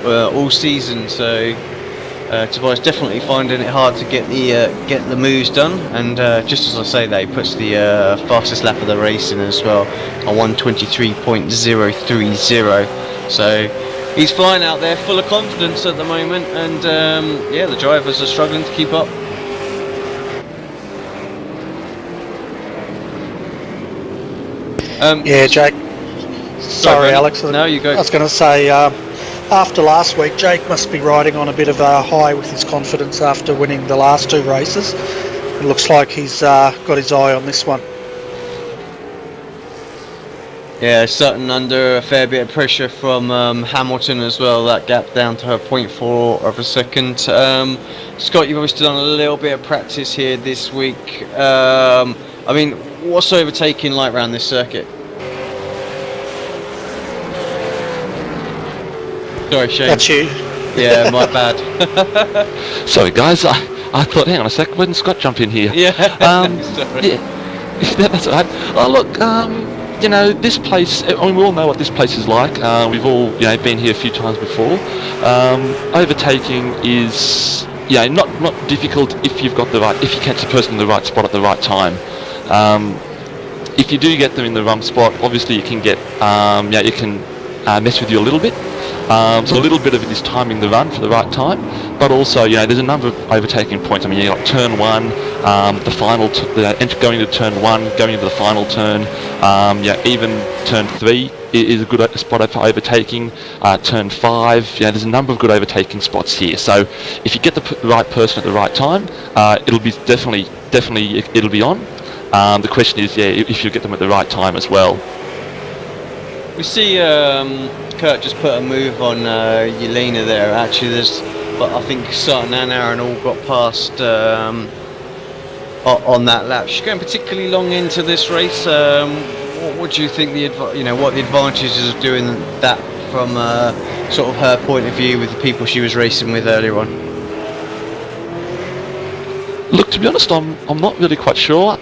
all season, so Tobias definitely finding it hard to get the moves done, and just as I say that, he puts the fastest lap of the race in as well on 1:23.030. so he's flying out there full of confidence at the moment, and the drivers are struggling to keep up. Jake. Sorry, Alex. No, you go. I was going to say, After last week, Jake must be riding on a bit of a high with his confidence after winning the last 2 races. It looks like he's got his eye on this one. Yeah, Sutton under a fair bit of pressure from Hamilton as well. That gap down to her 0.4 of a second. Scott, you've obviously done a little bit of practice here this week. I mean, what's overtaking like around this circuit? Sorry, Shane. That's you. Yeah, my bad. Sorry, guys. I thought, hang on a sec, when did Scott jump in here? Yeah. Sorry. Yeah, that's all right. Oh, look, you know, this place, I mean, we all know what this place is like. We've all, you know, been here a few times before. Overtaking is, yeah, not difficult if you've got if you catch the person in the right spot at the right time. If you do get them in the wrong spot, obviously you can get, yeah, you can mess with you a little bit. So a little bit of it is timing the run for the right time, but also, you know, there's a number of overtaking points. I mean, you've got turn 1, the final, going into turn 1, going into the final turn, yeah, even turn 3 is a good spot for overtaking, turn 5, yeah, there's a number of good overtaking spots here. So if you get the right person at the right time, it'll be definitely it'll be on. The question is, yeah, if you get them at the right time as well. We see Kurt just put a move on Yelena there. Actually, there's, but I think Sutton and Aaron all got past on that lap. She's going particularly long into this race. What do you think what the advantages of doing that from sort of her point of view with the people she was racing with earlier on? Look, to be honest, I'm not really quite sure.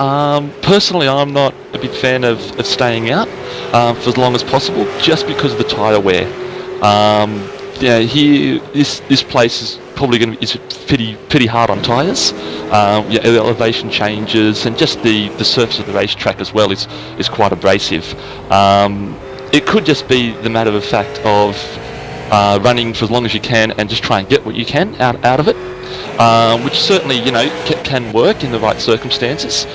Personally, I'm not a big fan of staying out for as long as possible, just because of the tyre wear. Yeah, here this place is probably going to be pretty hard on tyres. Yeah, the elevation changes and just the surface of the racetrack as well is quite abrasive. It could just be the matter of fact of running for as long as you can and just try and get what you can out of it. Which certainly, you know, can work in the right circumstances.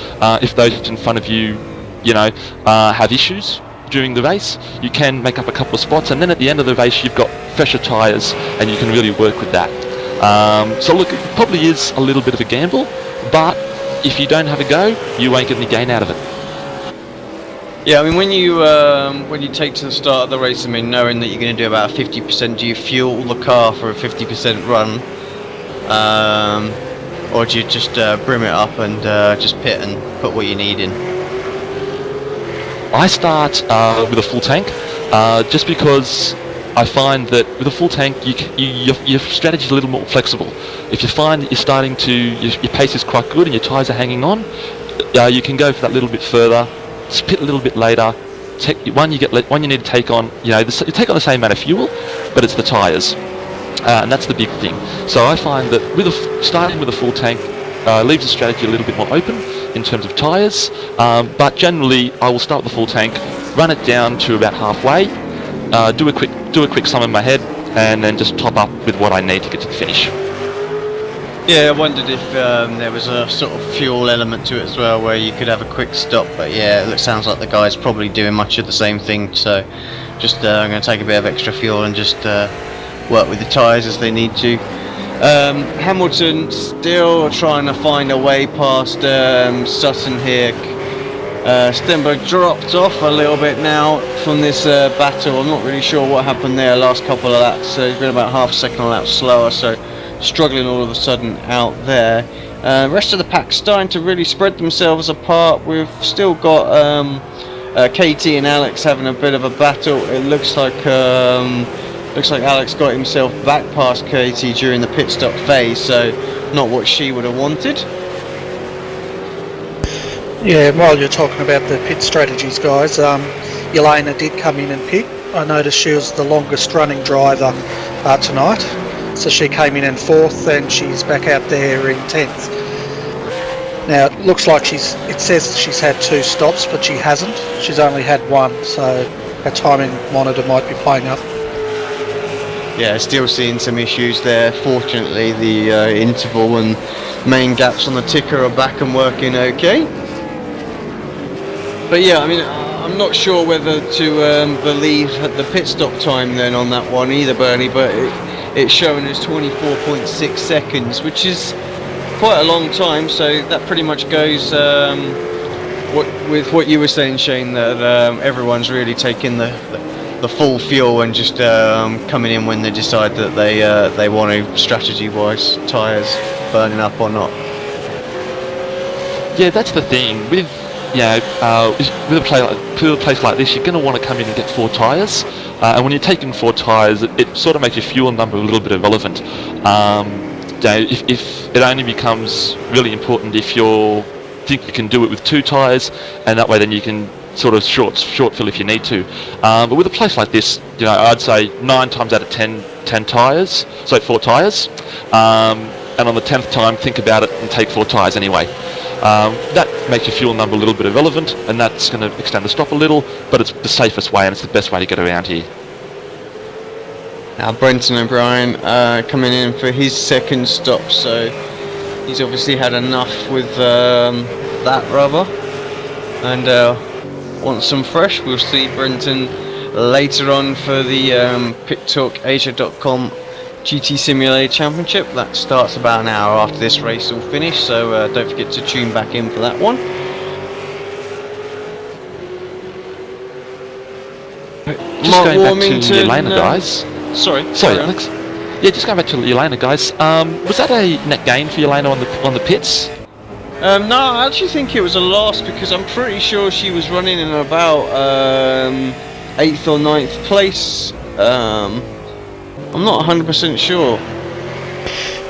If those in front of you, you know, have issues during the race, you can make up a couple of spots, and then at the end of the race you've got fresher tyres and you can really work with that. So look, it probably is a little bit of a gamble, but if you don't have a go, you won't get any gain out of it. Yeah, I mean, when you take to the start of the race, I mean, knowing that you're going to do about 50%, do you fuel the car for a 50% run? Or do you just brim it up and just pit and put what you need in? I start with a full tank, just because I find that with a full tank, your strategy is a little more flexible. If you find that you're starting to, your pace is quite good and your tyres are hanging on, you can go for that little bit further, pit a little bit later. One you need to take on, you know, you take on the same amount of fuel, but it's the tyres. And that's the big thing. So I find that starting with a full tank leaves the strategy a little bit more open in terms of tyres, but generally I will start with the full tank, run it down to about halfway, do a quick sum in my head, and then just top up with what I need to get to the finish. Yeah, I wondered if there was a sort of fuel element to it as well, where you could have a quick stop, but yeah, it sounds like the guy's probably doing much of the same thing, so just I'm going to take a bit of extra fuel and just work with the tyres as they need to. Hamilton still trying to find a way past Sutton here. Stenberg dropped off a little bit now from this battle. I'm not really sure what happened there last couple of laps. He's been about half a second a lap slower, so struggling all of a sudden out there. Rest of the pack starting to really spread themselves apart. We've still got KT and Alex having a bit of a battle. It looks like Alex got himself back past KT during the pit stop phase, so not what she would have wanted. Yeah, while you're talking about the pit strategies, guys, Yelena did come in and pit. I noticed she was the longest running driver tonight, so she came in 4th and she's back out there in 10th. Now it looks like it says she's had 2 stops, but she hasn't. She's only had 1, so her timing monitor might be playing up. Yeah, still seeing some issues there. Fortunately, the interval and main gaps on the ticker are back and working okay. But yeah, I mean, I'm not sure whether to believe the pit stop time then on that one either, Bernie, but it's showing as 24.6 seconds, which is quite a long time, so that pretty much goes with what you were saying, Shane, that everyone's really taking the full fuel and just coming in when they decide that they want to, strategy-wise, tyres burning up or not. Yeah, that's the thing. With a place like this, you're going to want to come in and get 4 tyres, and when you're taking 4 tyres, it sort of makes your fuel number a little bit irrelevant. If it only becomes really important if you think you can do it with 2 tyres, and that way then you can sort of short fill if you need to. But with a place like this, I'd say 9 times out of 10 tyres, so 4 tyres, and on the 10th time think about it and take 4 tyres anyway. That makes your fuel number a little bit irrelevant, and that's going to extend the stop a little, but it's the safest way and it's the best way to get around here. Now Brenton O'Brien coming in for his second stop, so he's obviously had enough with that rubber and wants some fresh. We'll see Brenton later on for the PitTalkAsia.com GT Simulator Championship. That starts about an hour after this race will finish, so don't forget to tune back in for that one. Just Mark going Warmington, back to Elena, guys. Sorry, Alex. Yeah, just going back to Elena, guys. Was that a net gain for Elena on the pits? No, I actually think it was a loss, because I'm pretty sure she was running in about 8th or 9th place. I'm not 100% sure.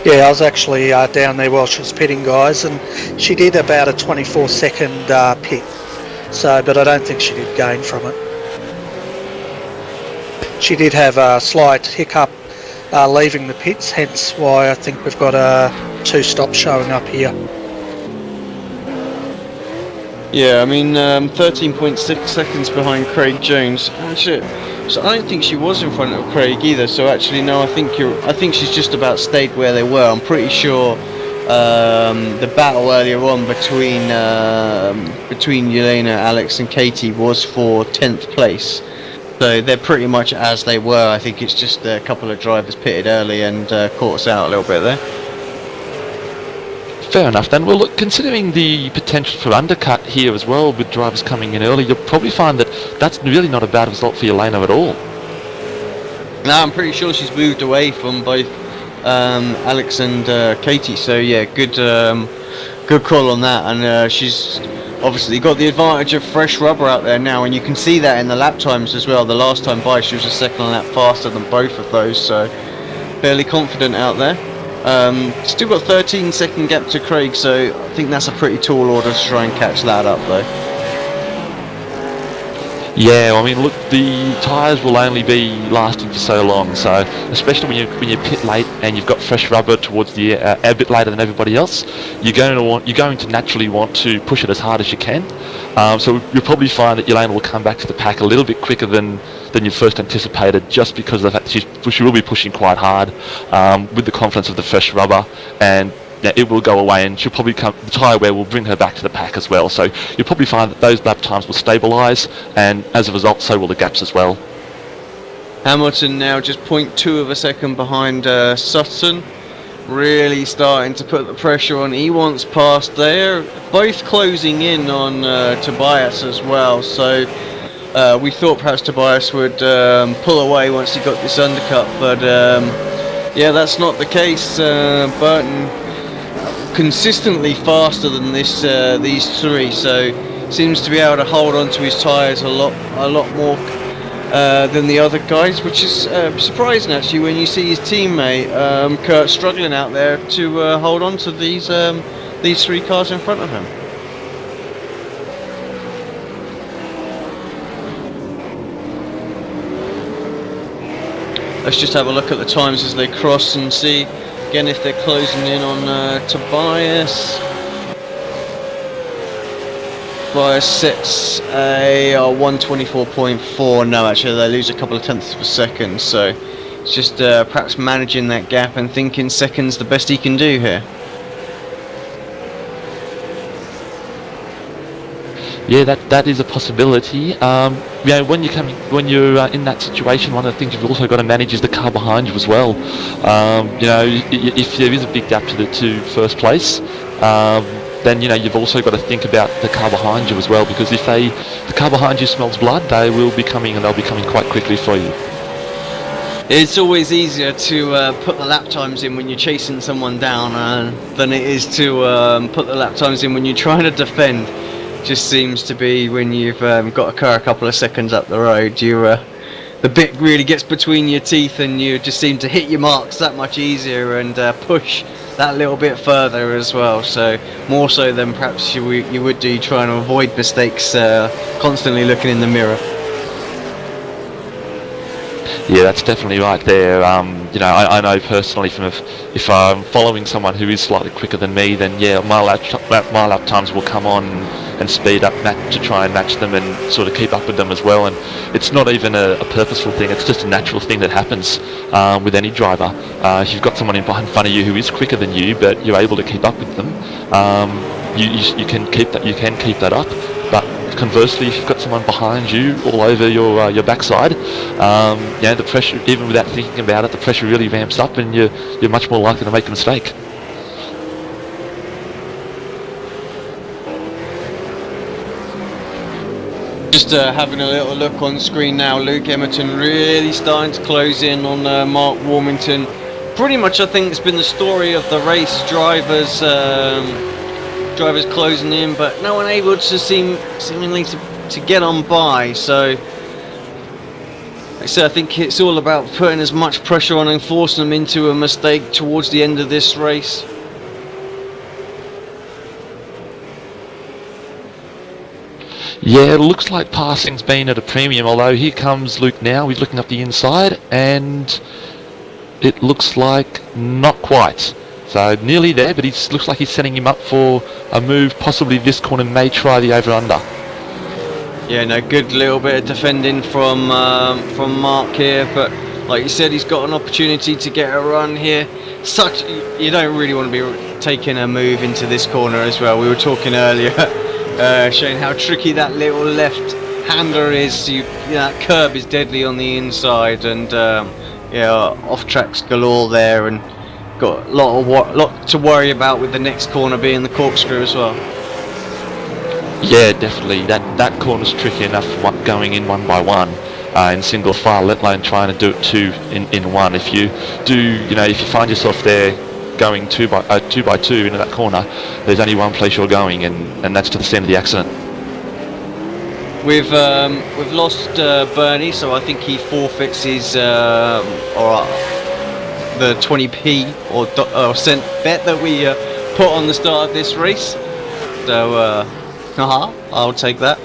Yeah, I was actually down there while she was pitting, guys, and she did about a 24-second pit. So, but I don't think she did gain from it. She did have a slight hiccup leaving the pits, hence why I think we've got 2 stops showing up here. Yeah, I mean, 13.6 seconds behind Craig Jones. Actually, so I don't think she was in front of Craig either. So actually, no, I think she's just about stayed where they were. I'm pretty sure the battle earlier on between Yelena, Alex, and Katie was for 10th place. So they're pretty much as they were. I think it's just a couple of drivers pitted early and caught us out a little bit there. Fair enough then. Well, look, considering the potential for undercut here as well with drivers coming in early, you'll probably find that that's really not a bad result for Elena at all. No, I'm pretty sure she's moved away from both Alex and Katie, so yeah, good call on that, and she's obviously got the advantage of fresh rubber out there now, and you can see that in the lap times as well. The last time by, she was a second lap faster than both of those, so fairly confident out there. Still got 13-second gap to Craig, so I think that's a pretty tall order to try and catch that up though. Yeah, I mean, look, the tyres will only be lasting for so long, so especially when you pit late and you've got fresh rubber towards the a bit later than everybody else, you're going to naturally want to push it as hard as you can. So you'll probably find that Elena will come back to the pack a little bit quicker than you first anticipated, just because of the fact that she will be pushing quite hard with the confidence of the fresh rubber, and yeah, it will go away, and she'll probably the tyre wear will bring her back to the pack as well. So you'll probably find that those lap times will stabilise, and as a result, so will the gaps as well. Hamilton now just 0.2 of a second behind Sutton, really starting to put the pressure on. He wants past there, both closing in on Tobias as well. So we thought perhaps Tobias would pull away once he got this undercut, but yeah, that's not the case. Burton consistently faster than these three, so seems to be able to hold on to his tyres a lot more than the other guys, which is surprising actually when you see his teammate Kurt struggling out there to hold on to these 3 cars in front of him. Let's just have a look at the times as they cross and see again if they're closing in on Tobias. Tobias sets a 124.4. No, actually they lose a couple of tenths of a second, so it's just perhaps managing that gap and thinking seconds the best he can do here. Yeah, that is a possibility. When you're in that situation, one of the things you've also got to manage is the car behind you as well. If there is a big gap to first place, then you've also got to think about the car behind you as well, because if the car behind you smells blood, they will be coming, and they'll be coming quite quickly for you. It's always easier to put the lap times in when you're chasing someone down than it is to put the lap times in when you're trying to defend. Just seems to be when you've got a car a couple of seconds up the road, the bit really gets between your teeth, and you just seem to hit your marks that much easier and push that little bit further as well. So more so than perhaps you would do trying to avoid mistakes, constantly looking in the mirror. Yeah, that's definitely right there. I know personally if I'm following someone who is slightly quicker than me, then yeah, my lap times will come on and speed up to try and match them and sort of keep up with them as well. And it's not even a purposeful thing; it's just a natural thing that happens with any driver. If you've got someone in front of you who is quicker than you, but you're able to keep up with them, you can keep that up. But conversely, if you've got someone behind you all over your backside, the pressure, even without thinking about it, the pressure really ramps up, and you're much more likely to make a mistake. Just having a little look on screen now, Luke Emerton really starting to close in on Mark Warmington. Pretty much, I think it's been the story of the race. Drivers closing in, but no one able to seemingly to get on by. So like I said, I think it's all about putting as much pressure on and forcing them into a mistake towards the end of this race. Yeah, it looks like passing's been at a premium, although here comes Luke now. He's looking up the inside, and it looks like not quite. So nearly there, but it looks like he's setting him up for a move. Possibly this corner may try the over-under. Yeah, no, good little bit of defending from Mark here, but like you said, he's got an opportunity to get a run here. You don't really want to be taking a move into this corner as well. We were talking earlier, showing how tricky that little left-hander is. That curb is deadly on the inside, and off tracks galore there, and got a lot to worry about with the next corner being the corkscrew as well. Yeah, definitely. That corner's tricky enough going in one by one in single file, let alone trying to do it two in one. If you find yourself there going two by two into that corner, there's only one place you're going, and that's to the scene of the accident. We've lost Bernie, so I think he forfeits his the 20p or cent bet that we put on the start of this race. So I'll take that.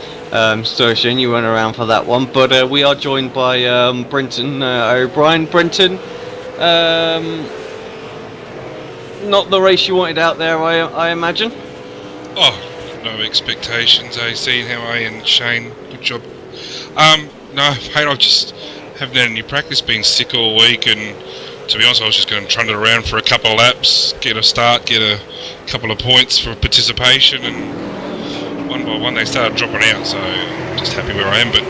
Sorry, Shane, you weren't around for that one, but we are joined by Brenton O'Brien. Brenton, not the race you wanted out there, I imagine? Oh, no expectations, seeing how I and Shane, good job. No, mate, I just haven't had any practice, been sick all week, and to be honest, I was just going to trundle around for a couple of laps, get a start, get a couple of points for participation, and one by one they started dropping out, so I'm just happy where I am. But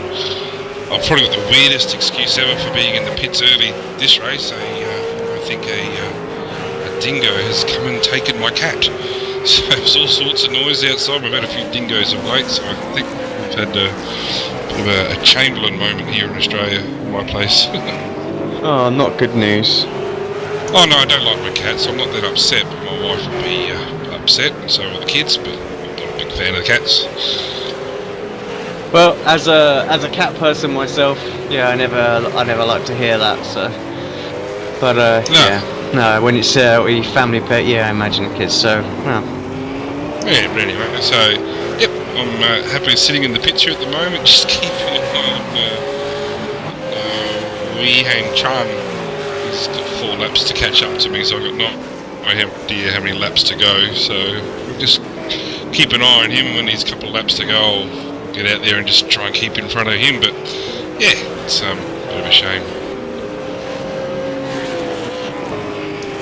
I've probably got the weirdest excuse ever for being in the pits early this race. I think a dingo has come and taken my cat. So there's all sorts of noise outside. We've had a few dingoes of late, so I think we've had a bit of a Chamberlain moment here in Australia, in my place. Oh, not good news. Oh no, I don't like my cats. I'm not that upset, but my wife would be upset, and so are the kids. But I'm not a big fan of the cats. Well, as a cat person myself, yeah, I never like to hear that. So, but no, when it's a family pet, yeah, I imagine kids. So, well. Yeah, anyway. So, yep, I'm happily sitting in the pits here at the moment, just keeping an eye on. Wee Hang Chan. He's got 4 laps to catch up to me, so I've got no idea how many laps to go. So we'll just keep an eye on him. When he's a couple of laps to go, I'll get out there and just try and keep in front of him. But yeah, it's a bit of a shame.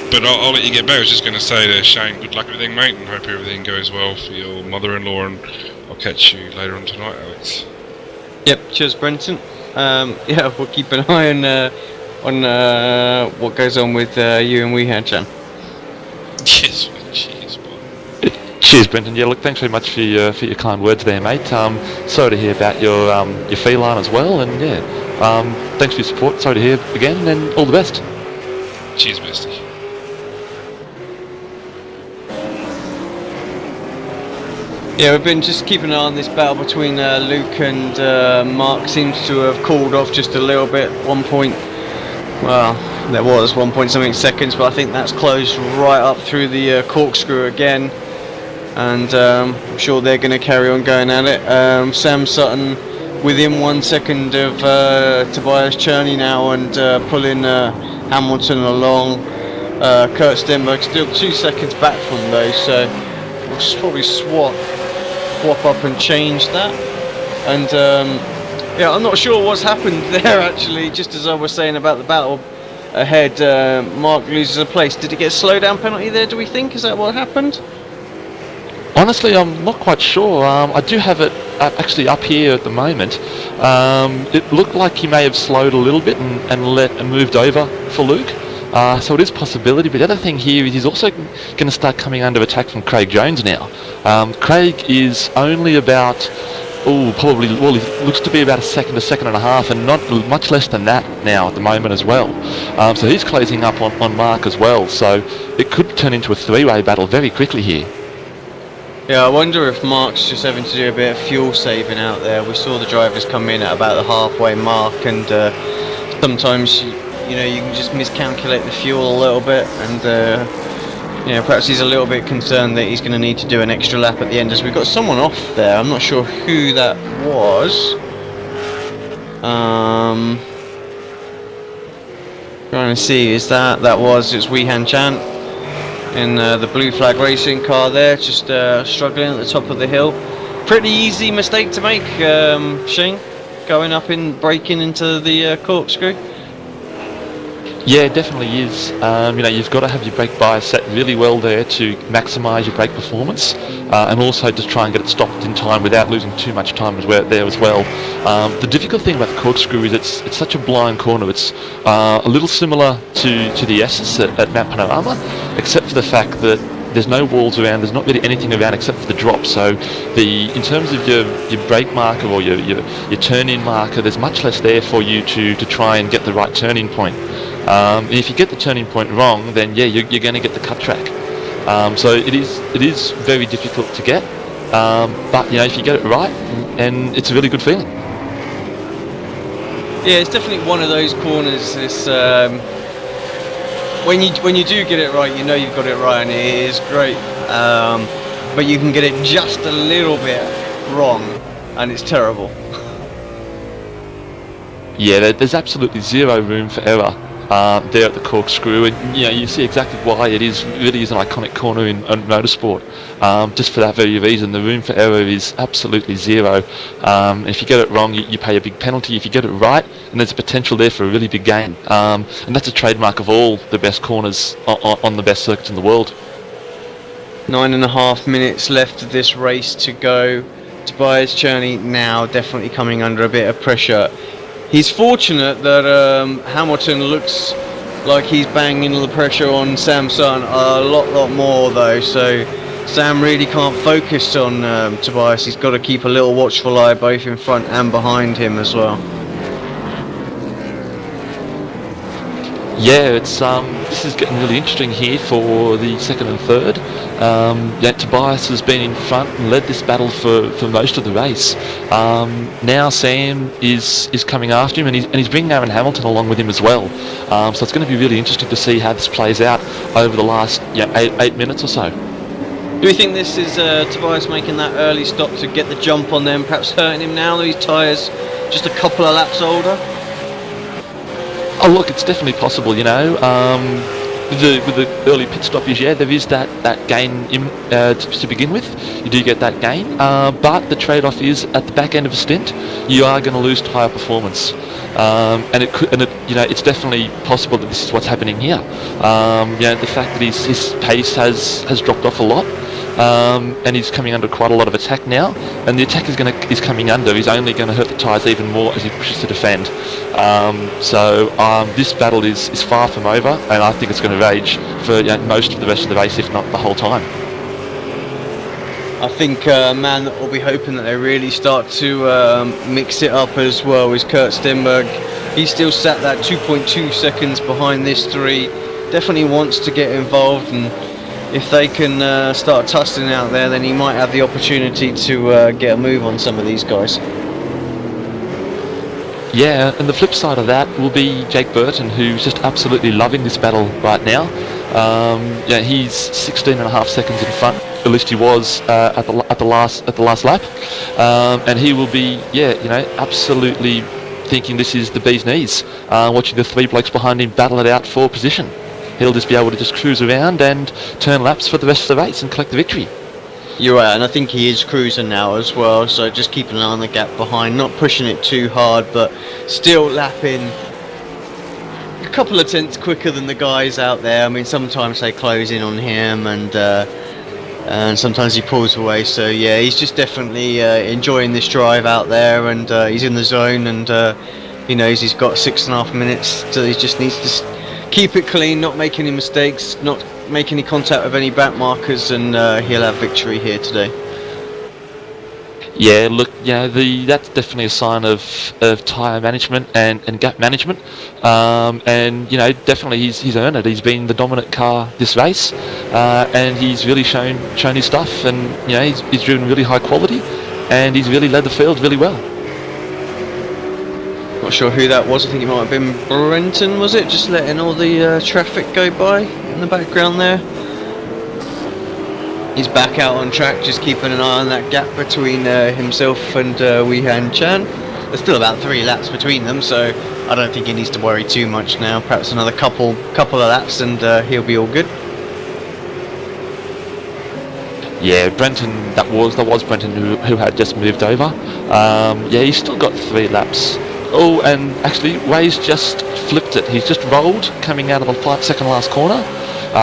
But I'll let you get back. I was just going to say to Shane, good luck with everything, mate, and hope everything goes well for your mother-in-law. And I'll catch you later on tonight, Alex. Yep, cheers, Brenton. Yeah, we'll keep an eye on what goes on with you and Wehan-chan. Yes, cheers, bye. Cheers, Brenton. Yeah, look, thanks very much for your kind words there, mate. Sorry to hear about your feline as well, and yeah, thanks for your support. Sorry to hear again, and all the best. Cheers, bestie. Yeah, we've been just keeping an eye on this battle between Luke and Mark. Seems to have cooled off just a little bit. Well, there was 1 point something seconds, but I think that's closed right up through the corkscrew again. And I'm sure they're going to carry on going at it. Sam Sutton within 1 second of Tobias Cherney now, and pulling Hamilton along. Kurt Stenberg still 2 seconds back from those, so we'll probably swap up and change that. And yeah, I'm not sure what's happened there actually. Just as I was saying about the battle ahead, Mark loses a place. Did he get a slowdown penalty there, do we think? Is that what happened? Honestly, I'm not quite sure. I do have it actually up here at the moment. It looked like he may have slowed a little bit and moved over for Luke. So it is a possibility, but the other thing here is he's also going to start coming under attack from Craig Jones now. Craig is only about, he looks to be about a second and a half, and not much less than that now at the moment as well. So he's closing up on Mark as well, so it could turn into a three-way battle very quickly here. Yeah, I wonder if Mark's just having to do a bit of fuel saving out there. We saw the drivers come in at about the halfway mark, and sometimes you can just miscalculate the fuel a little bit, and perhaps he's a little bit concerned that he's going to need to do an extra lap at the end, as we've got someone off there. I'm not sure who that was. Trying to see, is it's Wehan-chan in the blue flag racing car there, just struggling at the top of the hill. Pretty easy mistake to make, Shane, going up and braking into the corkscrew. Yeah, it definitely is. You've got to have your brake bias set really well there to maximise your brake performance, and also just try and get it stopped in time without losing too much time there as well. The difficult thing about the corkscrew is it's such a blind corner. It's a little similar to the S's at Mount Panorama, except for the fact that there's no walls around, there's not really anything around except for the drop. So in terms of your brake marker or your turn-in marker, there's much less there for you to try and get the right turn-in point. And if you get the turning point wrong, then yeah, you're going to get the cut track. So it is very difficult to get, but if you get it right, and it's a really good feeling. Yeah, it's definitely one of those corners. It's when you do get it right, you've got it right, and it is great. But you can get it just a little bit wrong, and it's terrible. Yeah, there's absolutely zero room for error there at the corkscrew, and you see exactly why it really is an iconic corner in motorsport. Just for that very reason, the room for error is absolutely zero. If you get it wrong, you pay a big penalty. If you get it right, and there's a potential there for a really big gain. And that's a trademark of all the best corners on the best circuits in the world. 9.5 minutes left of this race to go. Tobias Cherney now definitely coming under a bit of pressure. He's fortunate that Hamilton looks like he's banging the pressure on Sam Sutton a lot more though, so Sam really can't focus on Tobias. He's got to keep a little watchful eye both in front and behind him as well. Yeah, this is getting really interesting here for the second and third. Tobias has been in front and led this battle for most of the race. Now Sam is coming after him, and he's bringing Aaron Hamilton along with him as well. So it's going to be really interesting to see how this plays out over the last 8 minutes or so. Do we think this is Tobias making that early stop to get the jump on them, perhaps hurting him now that his tyres just a couple of laps older? Oh look, it's definitely possible, with the early pit stoppage, there is that gain to begin with. You do get that gain, but the trade-off is at the back end of a stint, you are going to lose tyre performance, and it's definitely possible that this is what's happening here. The fact that his pace has dropped off a lot, and he's coming under quite a lot of attack now. And the attack is coming under. He's only going to hurt the tyres even more as he pushes to defend. This battle is far from over, and I think it's going to rage for most of the rest of the race, if not the whole time. I think man that will be hoping that they really start to mix it up as well is Kurt Stenberg. He's still sat that 2.2 seconds behind this 3. Definitely wants to get involved, and if they can start tussling out there, then he might have the opportunity to get a move on some of these guys. Yeah, and the flip side of that will be Jake Burton, who's just absolutely loving this battle right now. He's 16.5 seconds in front. At least he was at the last lap, and he will be absolutely thinking this is the bee's knees. Watching the 3 blokes behind him battle it out for position, he'll just be able to just cruise around and turn laps for the rest of the race and collect the victory. You're right, and I think he is cruising now as well. So just keeping an eye on the gap behind, not pushing it too hard, but still lapping a couple of tenths quicker than the guys out there. I mean, sometimes they close in on him, and sometimes he pulls away. So yeah, he's just definitely enjoying this drive out there, and he's in the zone, and he knows he's got 6.5 minutes. So he just needs to keep it clean, not make any mistakes, not make any contact with any back markers, and he'll have victory here today. Yeah, look, that's definitely a sign of tyre management and gap management, and definitely he's earned it. He's been the dominant car this race, and he's really shown his stuff, and he's driven really high quality, and he's really led the field really well. Not sure who that was. I think it might have been Burton, was it? Just letting all the traffic go by in the background there. He's back out on track, just keeping an eye on that gap between himself and Wei-Han Chan. There's still about 3 laps between them, so I don't think he needs to worry too much now. Perhaps another couple of laps, and he'll be all good. Yeah, Brenton, that was Brenton who had just moved over. He's still got 3 laps. Oh, and actually, Way's just flipped it. He's just rolled coming out of the second last corner.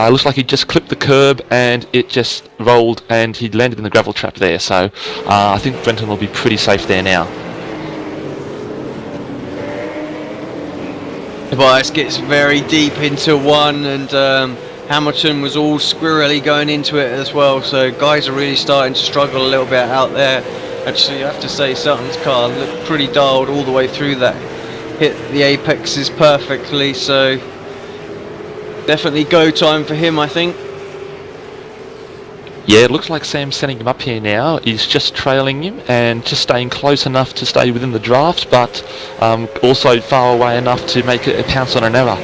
Looks like he just clipped the curb and it just rolled, and he landed in the gravel trap there. So I think Brenton will be pretty safe there now. The bias gets very deep into one, and Hamilton was all squirrely going into it as well. So guys are really starting to struggle a little bit out there. Actually, I have to say Sutton's car looked pretty dialed all the way through that. Hit the apexes perfectly, so definitely go time for him, I think. Yeah, it looks like Sam's setting him up here now. He's just trailing him and just staying close enough to stay within the draft, but also far away enough to make a pounce on an error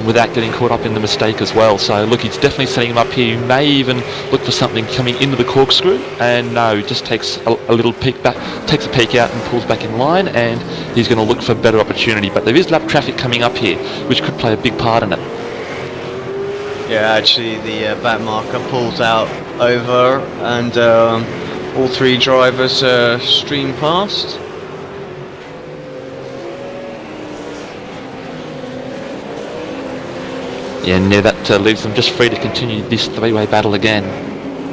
without getting caught up in the mistake as well. So look, he's definitely setting him up here. He may even look for something coming into the corkscrew, and no, just takes a little peek back, takes a peek out and pulls back in line, and he's going to look for better opportunity. But there is lap traffic coming up here, which could play a big part in it. Yeah, actually the back marker pulls out over, and all 3 drivers stream past. Yeah, and that leaves them just free to continue this 3-way battle again.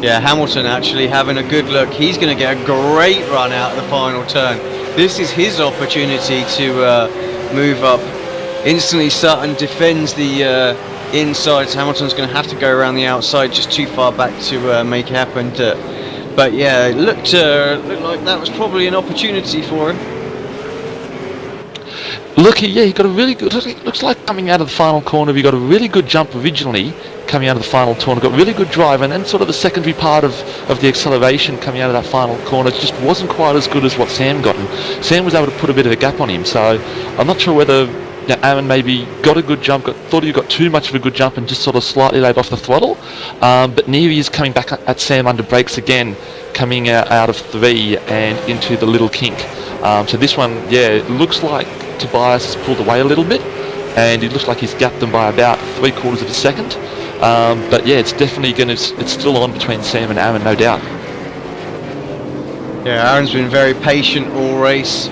Yeah, Hamilton actually having a good look. He's going to get a great run out of the final turn. This is his opportunity to move up. Instantly Sutton defends the inside, so Hamilton's going to have to go around the outside, just too far back to make it happen. But yeah, it looked like that was probably an opportunity for him. Look, yeah, he got a really good, looks like coming out of the final corner, he got a really good jump originally, coming out of the final corner, got really good drive, and then sort of the secondary part of the acceleration coming out of that final corner just wasn't quite as good as what Sam got. And Sam was able to put a bit of a gap on him, so I'm not sure whether Aaron maybe got a good jump, thought he got too much of a good jump and just sort of slightly laid off the throttle, but Neary is coming back at Sam under brakes again, coming out of 3 and into the little kink. So this one, yeah, it looks like Tobias has pulled away a little bit, and it looks like he's gapped them by about 3/4 of a second. But yeah, it's definitely it's still on between Sam and Aaron, no doubt. Yeah, Aaron's been very patient all race,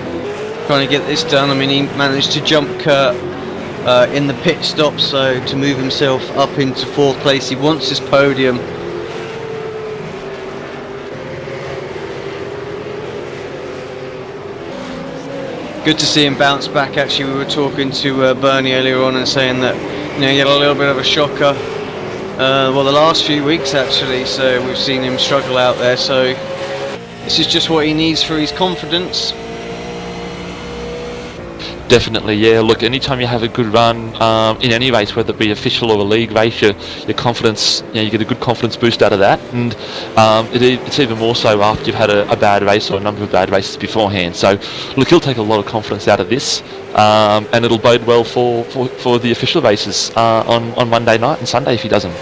trying to get this done. I mean, he managed to jump Kurt in the pit stop, so to move himself up into 4th place. He wants his podium. good to see him bounce back. Actually, we were talking to Bernie earlier on and saying that he had a little bit of a shocker. Well, the last few weeks actually, so we've seen him struggle out there. So this is just what he needs for his confidence. Definitely, yeah. Look, anytime you have a good run in any race, whether it be official or a league race, your confidence, you get a good confidence boost out of that, and it's even more so after you've had a bad race or a number of bad races beforehand. So, look, he'll take a lot of confidence out of this, and it'll bode well for the official races on Monday night and Sunday if he doesn't.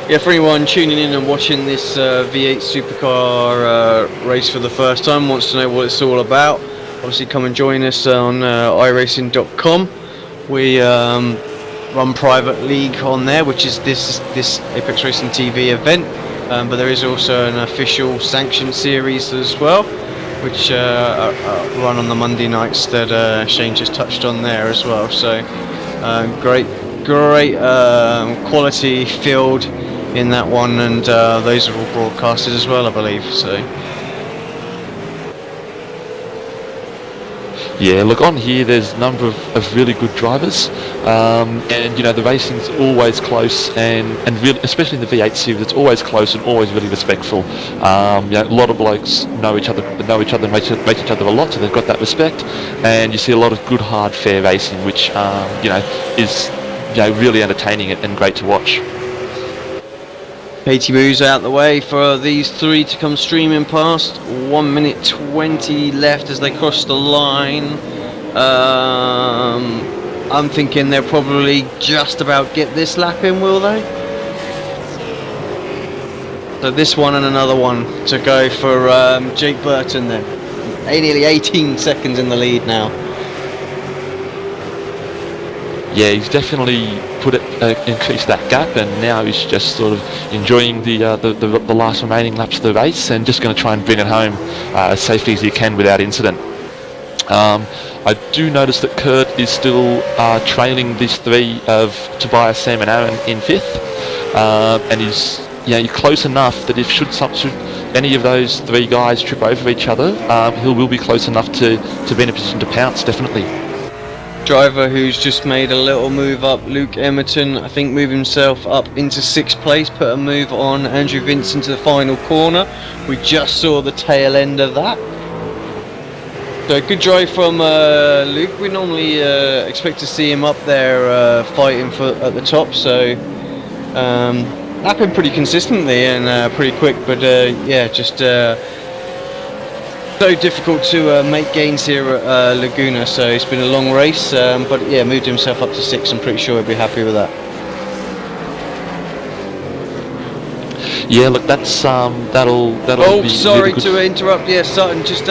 Yeah, for anyone tuning in and watching this V8 supercar race for the first time, wants to know what it's all about, obviously come and join us on iRacing.com. We run private league on there, which is this Apex Racing TV event, but there is also an official sanctioned series as well, which run on the Monday nights that Shane just touched on there as well. So great quality field in that one, and those are all broadcasted as well, I believe. So yeah, look, on here there's a number of really good drivers, and the racing's always close, and really, especially in the V8 series, it's always close and always really respectful. A lot of blokes know each other and rate each other a lot, so they've got that respect, and you see a lot of good, hard, fair racing, which is really entertaining and great to watch. Katie moves out the way for these three to come streaming past. 1 minute 20 left as they cross the line. I'm thinking they'll probably just about get this lap in, will they? So this one and another one to go for Jake Burton then. Nearly 18 seconds in the lead now. Yeah, he's definitely increased that gap, and now he's just sort of enjoying the last remaining laps of the race, and just going to try and bring it home as safely as he can without incident. I do notice that Kurt is still trailing these three of Tobias, Sam and Aaron in 5th, and he's close enough that if should any of those three guys trip over each other, he will be close enough to be in a position to pounce, definitely. Driver who's just made a little move up, Luke Emerton, I think moved himself up into 6th place, put a move on Andrew Vince into the final corner. We just saw the tail end of that. So good drive from Luke. We normally expect to see him up there fighting at the top, so lapping pretty consistently and pretty quick, but just so difficult to make gains here at Laguna, so it's been a long race, but yeah, moved himself up to 6th. I'm pretty sure he'll be happy with that. Yeah, look, that's that'll be sorry really to interrupt. Yeah, Sutton just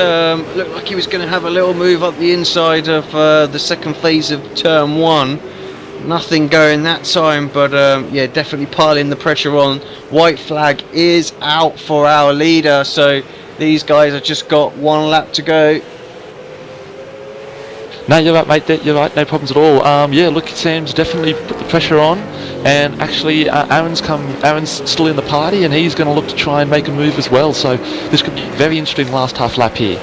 looked like he was going to have a little move up the inside of the second phase of turn 1. Nothing going that time, but yeah, definitely piling the pressure on. White flag is out for our leader, so these guys have just got 1 lap to go. No, you're right, mate. You're right. No problems at all. Yeah, look, Sam's definitely put the pressure on, and actually, Aaron's still in the party, and he's going to look to try and make a move as well. So this could be a very interesting last half lap here.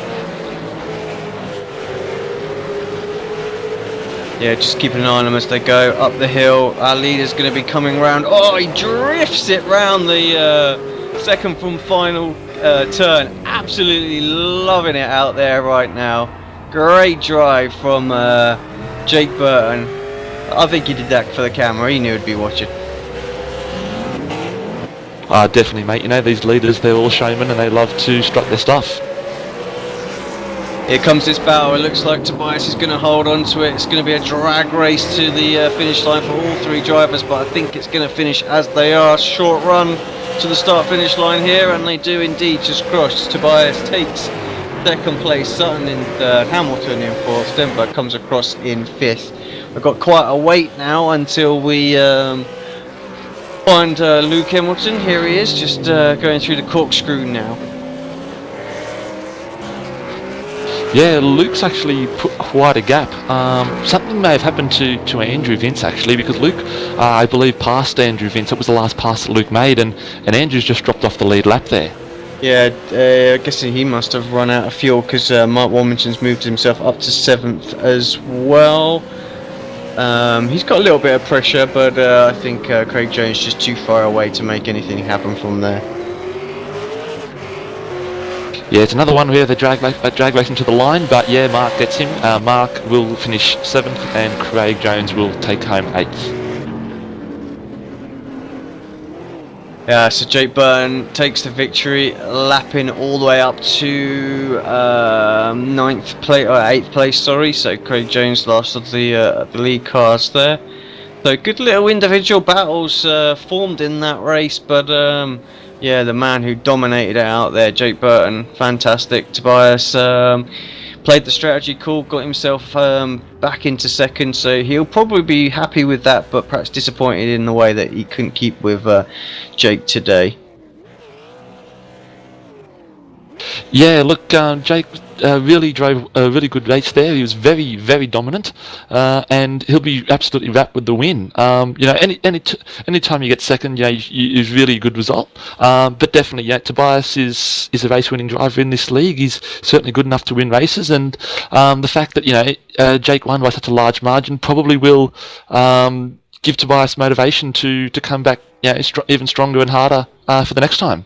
Yeah, just keeping an eye on them as they go up the hill. Our leader's going to be coming round. Oh, he drifts it round the second from final turn. Absolutely loving it out there right now. Great drive from Jake Burton. I think he did that for the camera. He knew he'd be watching. Definitely, mate. These leaders, they're all showmen and they love to strut their stuff. Here comes this battle. It looks like Tobias is going to hold on to it. It's going to be a drag race to the finish line for all 3 drivers, but I think it's going to finish as they are. Short run to the start-finish line here, and they do indeed just cross. Tobias takes 2nd place, Sutton in 3rd, Hamilton in 4th, Stenberg comes across in 5th. We've got quite a wait now until we find Luke Hamilton. Here he is, just going through the corkscrew now. Yeah, Luke's actually put quite a gap. Something may have happened to Andrew Vince actually, because Luke, I believe, passed Andrew Vince. It was the last pass that Luke made, and Andrew's just dropped off the lead lap there. Yeah, I guess he must have run out of fuel because Mark Wilmington's moved himself up to 7th as well. He's got a little bit of pressure, but I think Craig Jones is just too far away to make anything happen from there. Yeah, it's another one where they drag racing to the line, but yeah, Mark gets him. Mark will finish 7th and Craig Jones will take home 8th. Yeah, so Jake Burton takes the victory, lapping all the way up to 8th place. Sorry, so Craig Jones last of the lead cars there. So good little individual battles formed in that race, but yeah, the man who dominated it out there, Jake Burton, fantastic. Tobias played the strategy cool, got himself back into 2nd, so he'll probably be happy with that, but perhaps disappointed in the way that he couldn't keep with Jake today. Yeah, look, Jake really drove a really good race there. He was very, very dominant, and he'll be absolutely wrapped with the win. You know, any time you get 2nd, yeah, is really a good result. But definitely, yeah, Tobias is a race-winning driver in this league. He's certainly good enough to win races, and the fact that Jake won by such a large margin probably will give Tobias motivation to come back, even stronger and harder for the next time.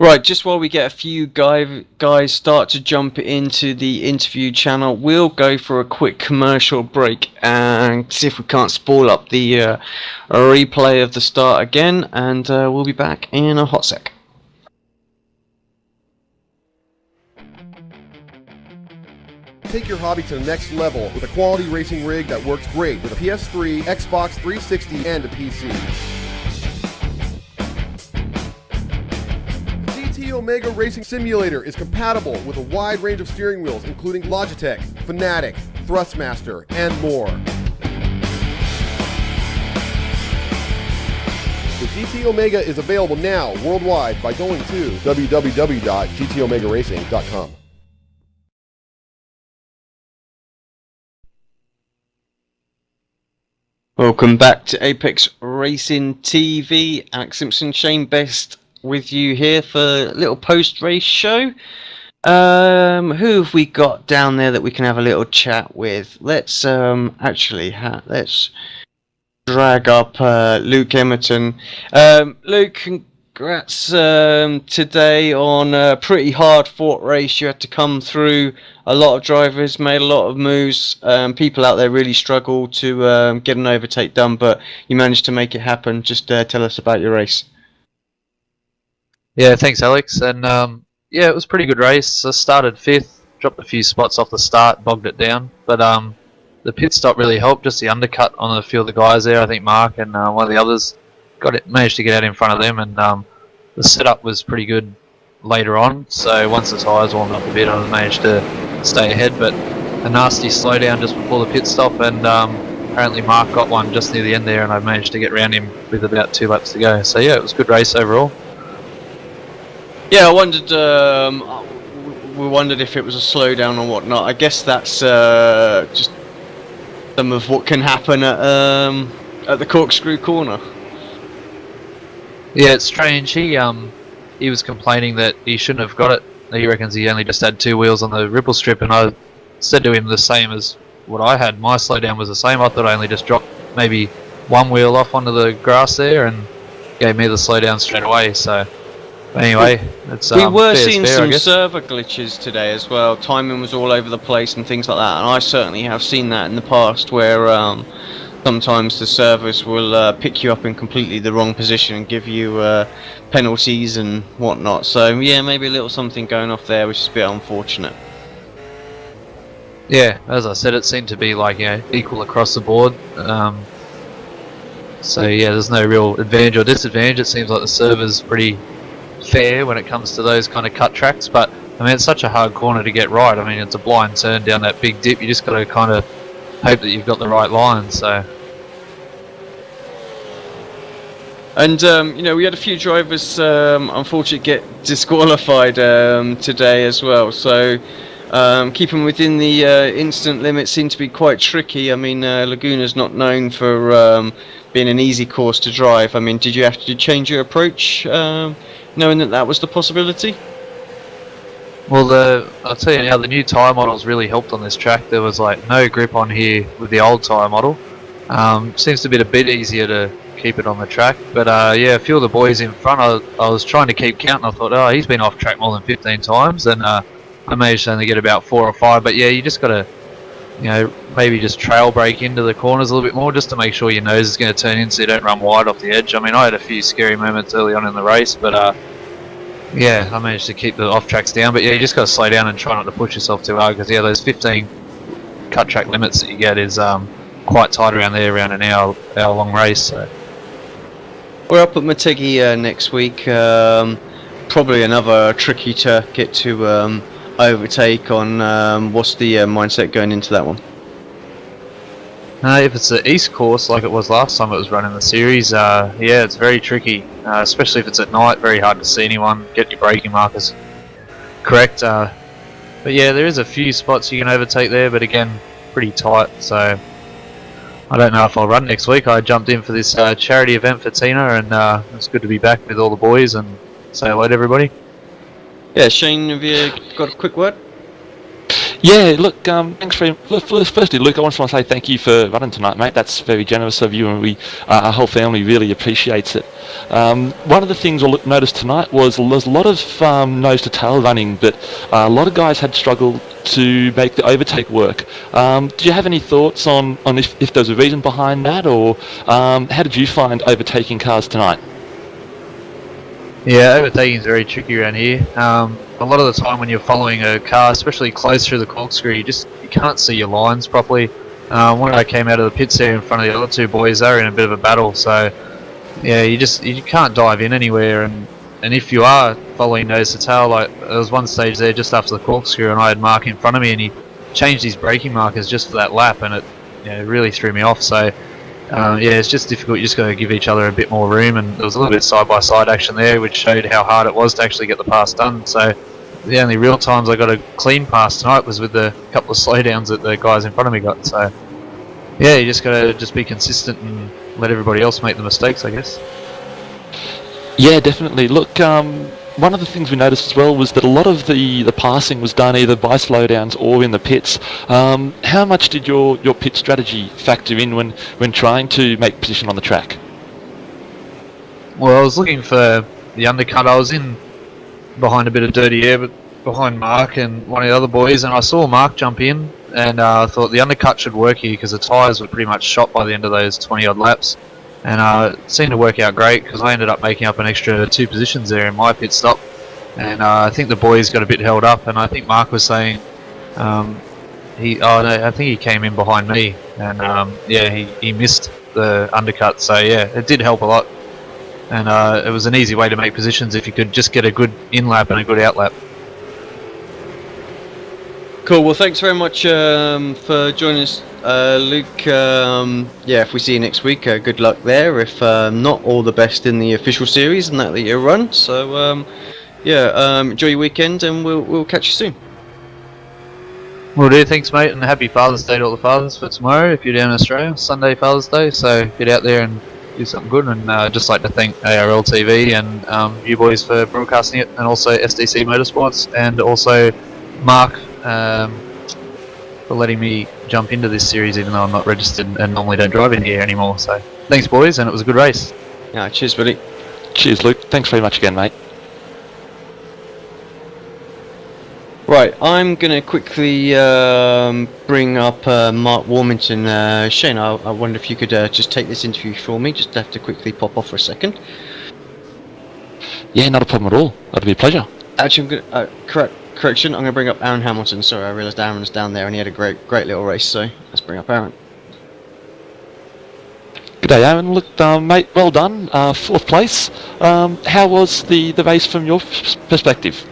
Right, just while we get a few guys start to jump into the interview channel, we'll go for a quick commercial break and see if we can't spoil up the replay of the start again, and we'll be back in a hot sec. Take your hobby to the next level with a quality racing rig that works great with a PS3, Xbox 360, and a PC. GT Omega Racing Simulator is compatible with a wide range of steering wheels, including Logitech, Fanatec, Thrustmaster, and more. The GT Omega is available now worldwide by going to www.gtomegaracing.com. Welcome back to Apex Racing TV. Alex Simpson, Shane Best with you here for a little post-race show. Who have we got down there that we can have a little chat with? Let's let's drag up Luke Emerton. Luke, congrats today on a pretty hard-fought race. You had to come through. A lot of drivers made a lot of moves. People out there really struggled to get an overtake done, but you managed to make it happen. Just tell us about your race. Yeah, thanks, Alex. And yeah, it was a pretty good race. I started 5th, dropped a few spots off the start, bogged it down. But the pit stop really helped. Just the undercut on a few of the guys there. I think Mark and one of the others managed to get out in front of them, and the setup was pretty good later on. So once the tyres warmed up a bit, I managed to stay ahead. But a nasty slowdown just before the pit stop, and apparently Mark got one just near the end there, and I managed to get round him with about 2 laps to go. So yeah, it was a good race overall. Yeah, I wondered. We wondered if it was a slowdown or whatnot. I guess that's just some of what can happen at the corkscrew corner. Yeah, it's strange. He was complaining that he shouldn't have got it. He reckons he only just had 2 wheels on the ripple strip, and I said to him the same as what I had. My slowdown was the same. I thought I only just dropped maybe 1 wheel off onto the grass there, and gave me the slowdown straight away. So. Anyway, it's we were seeing some server glitches today as well. Timing was all over the place and things like that, and I certainly have seen that in the past where sometimes the servers will pick you up in completely the wrong position and give you penalties and whatnot. So yeah, maybe a little something going off there, which is a bit unfortunate. Yeah, as I said, it seemed to be like equal across the board. So yeah, there's no real advantage or disadvantage. It seems like the server's pretty fair when it comes to those kind of cut tracks, but I mean, it's such a hard corner to get right. I mean, it's a blind turn down that big dip. You just got to kind of hope that you've got the right line. So, and we had a few drivers unfortunately get disqualified today as well. So keeping within the instant limit seemed to be quite tricky. I mean, Laguna's not known for being an easy course to drive. I mean, did you have to change your approach knowing that that was the possibility? Well, I'll tell you now, the new tyre models really helped on this track. There was like no grip on here with the old tyre model. Seems to be a bit easier to keep it on the track. But yeah, a few of the boys in front, I was trying to keep count, and I thought, oh, he's been off track more than 15 times, and I managed to only get about 4 or 5. But yeah, you just got to, maybe just trail brake into the corners a little bit more, just to make sure your nose is going to turn in so you don't run wide off the edge. I mean, I had a few scary moments early on in the race, but yeah, I managed to keep the off tracks down. But yeah, you just got to slow down and try not to push yourself too hard, because yeah, those 15 cut track limits that you get is quite tight around there, around an hour long race. So We're up at Motegi next week. Probably another tricky to get to overtake on. What's the mindset going into that one? if it's the east course like it was last time it was running the series, yeah, it's very tricky, especially if it's at night. Very hard to see anyone, get your braking markers correct. But yeah, there is a few spots you can overtake there, but again, pretty tight. So I don't know if I'll run next week. I jumped in for this charity event for Tina, and it's good to be back with all the boys and say hello to everybody. Yeah, Shane, have you got a quick word? Yeah, look, thanks very firstly, Luke, I just want to say thank you for running tonight, mate. That's very generous of you, and we, our whole family really appreciates it. One of the things I noticed tonight was there's a lot of nose-to-tail running, but a lot of guys had struggled to make the overtake work. Do you have any thoughts on if there's a reason behind that, or how did you find overtaking cars tonight? Yeah, overtaking is very tricky around here. A lot of the time when you're following a car, especially close through the corkscrew, you can't see your lines properly. When I came out of the pits there in front of the other two boys, they were in a bit of a battle. So yeah, you can't dive in anywhere. And if you are following nose to tail, like there was one stage there just after the corkscrew, and I had Mark in front of me, and he changed his braking markers just for that lap, and it really threw me off. So yeah, it's just difficult. You just got to give each other a bit more room, and there was a little bit side-by-side action there, which showed how hard it was to actually get the pass done. So the only real times I got a clean pass tonight was with the couple of slowdowns that the guys in front of me got. So yeah, you just got to be consistent and let everybody else make the mistakes, I guess. Yeah, definitely. Look, one of the things we noticed as well was that a lot of the passing was done either by slowdowns or in the pits. How much did your pit strategy factor in when trying to make position on the track? Well, I was looking for the undercut. I was in behind a bit of dirty air, but behind Mark and one of the other boys, and I saw Mark jump in, and I thought the undercut should work here because the tyres were pretty much shot by the end of those 20 odd laps. And it seemed to work out great because I ended up making up an extra 2 positions there in my pit stop. And I think the boys got a bit held up, and I think Mark was saying I think he came in behind me, and yeah, he missed the undercut. So yeah, it did help a lot, and it was an easy way to make positions if you could just get a good in lap and a good out lap. Cool, well thanks very much for joining us, Luke. Yeah, if we see you next week, good luck there. If not, all the best in the official series and that you run. So yeah, enjoy your weekend, and we'll catch you soon. Will do, thanks mate, and happy Father's Day to all the fathers for tomorrow if you're down in Australia. Sunday Father's Day, so get out there and do something good. And just like to thank ARL TV and you boys for broadcasting it, and also SDC Motorsports, and also Mark for letting me jump into this series even though I'm not registered and normally don't drive in here anymore. So thanks boys, and it was a good race. Yeah, cheers buddy. Cheers Luke, thanks very much again mate. Right, I'm going to quickly bring up Mark Warmington. Shane, I wonder if you could just take this interview for me, just have to quickly pop off for a second. Yeah, not a problem at all, that'll be a pleasure. Actually, I'm going to, correction, I'm going to bring up Aaron Hamilton. Sorry, I realised Aaron was down there and he had a great little race, so let's bring up Aaron. G'day Aaron, look mate, well done, 4th place. How was the race from your perspective?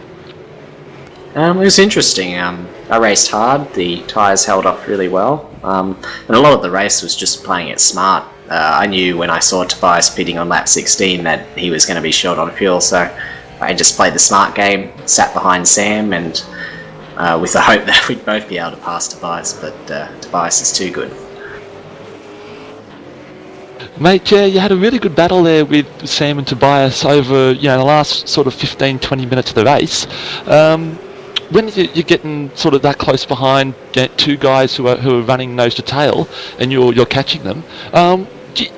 It was interesting. I raced hard, the tyres held up really well, and a lot of the race was just playing it smart. I knew when I saw Tobias pitting on lap 16 that he was going to be short on fuel, so I just played the smart game, sat behind Sam, and with the hope that we'd both be able to pass Tobias, but Tobias is too good. Mate, yeah, you had a really good battle there with Sam and Tobias over, the last sort of 15-20 minutes of the race. When you're getting sort of that close behind two guys who are running nose to tail, and you're catching them,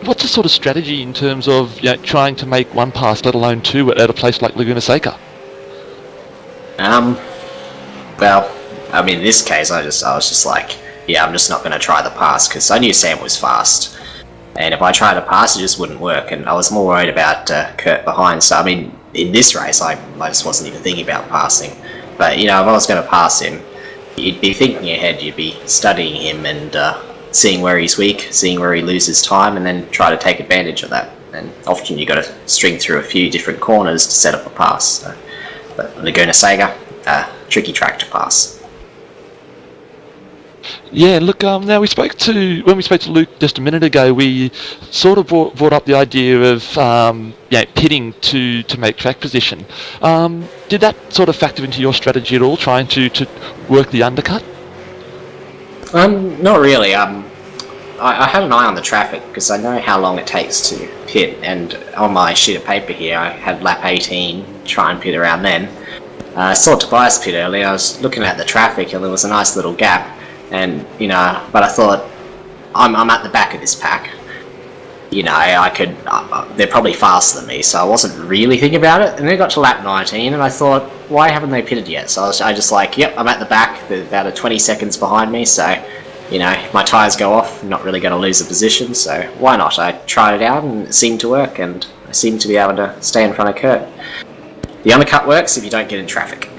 what's the sort of strategy in terms of trying to make one pass, let alone two, at a place like Laguna Seca? Well, I mean, in this case, I was just like, I'm just not going to try the pass, because I knew Sam was fast. And if I tried to pass, it just wouldn't work. And I was more worried about Kurt behind. So, I mean, in this race, I just wasn't even thinking about passing. But, if I was going to pass him, you'd be thinking ahead. You'd be studying him and seeing where he's weak, seeing where he loses time, and then try to take advantage of that. And often you've got to string through a few different corners to set up a pass. So, but Laguna Seca, tricky track to pass. Yeah, look, now when we spoke to Luke just a minute ago, we sort of brought up the idea of pitting to make track position. Did that sort of factor into your strategy at all, trying to work the undercut? Not really. I had an eye on the traffic because I know how long it takes to pit, and on my sheet of paper here I had lap 18, try and pit around then. I saw Tobias pit earlier. I was looking at the traffic and there was a nice little gap. And but I thought I'm at the back of this pack. I could. They're probably faster than me, so I wasn't really thinking about it. And then I got to lap 19, and I thought, why haven't they pitted yet? So I just like, yep, I'm at the back. They're about 20 seconds behind me, so if my tyres go off, I'm not really going to lose a position. So why not? I tried it out, and it seemed to work, and I seemed to be able to stay in front of Kurt. The undercut works if you don't get in traffic.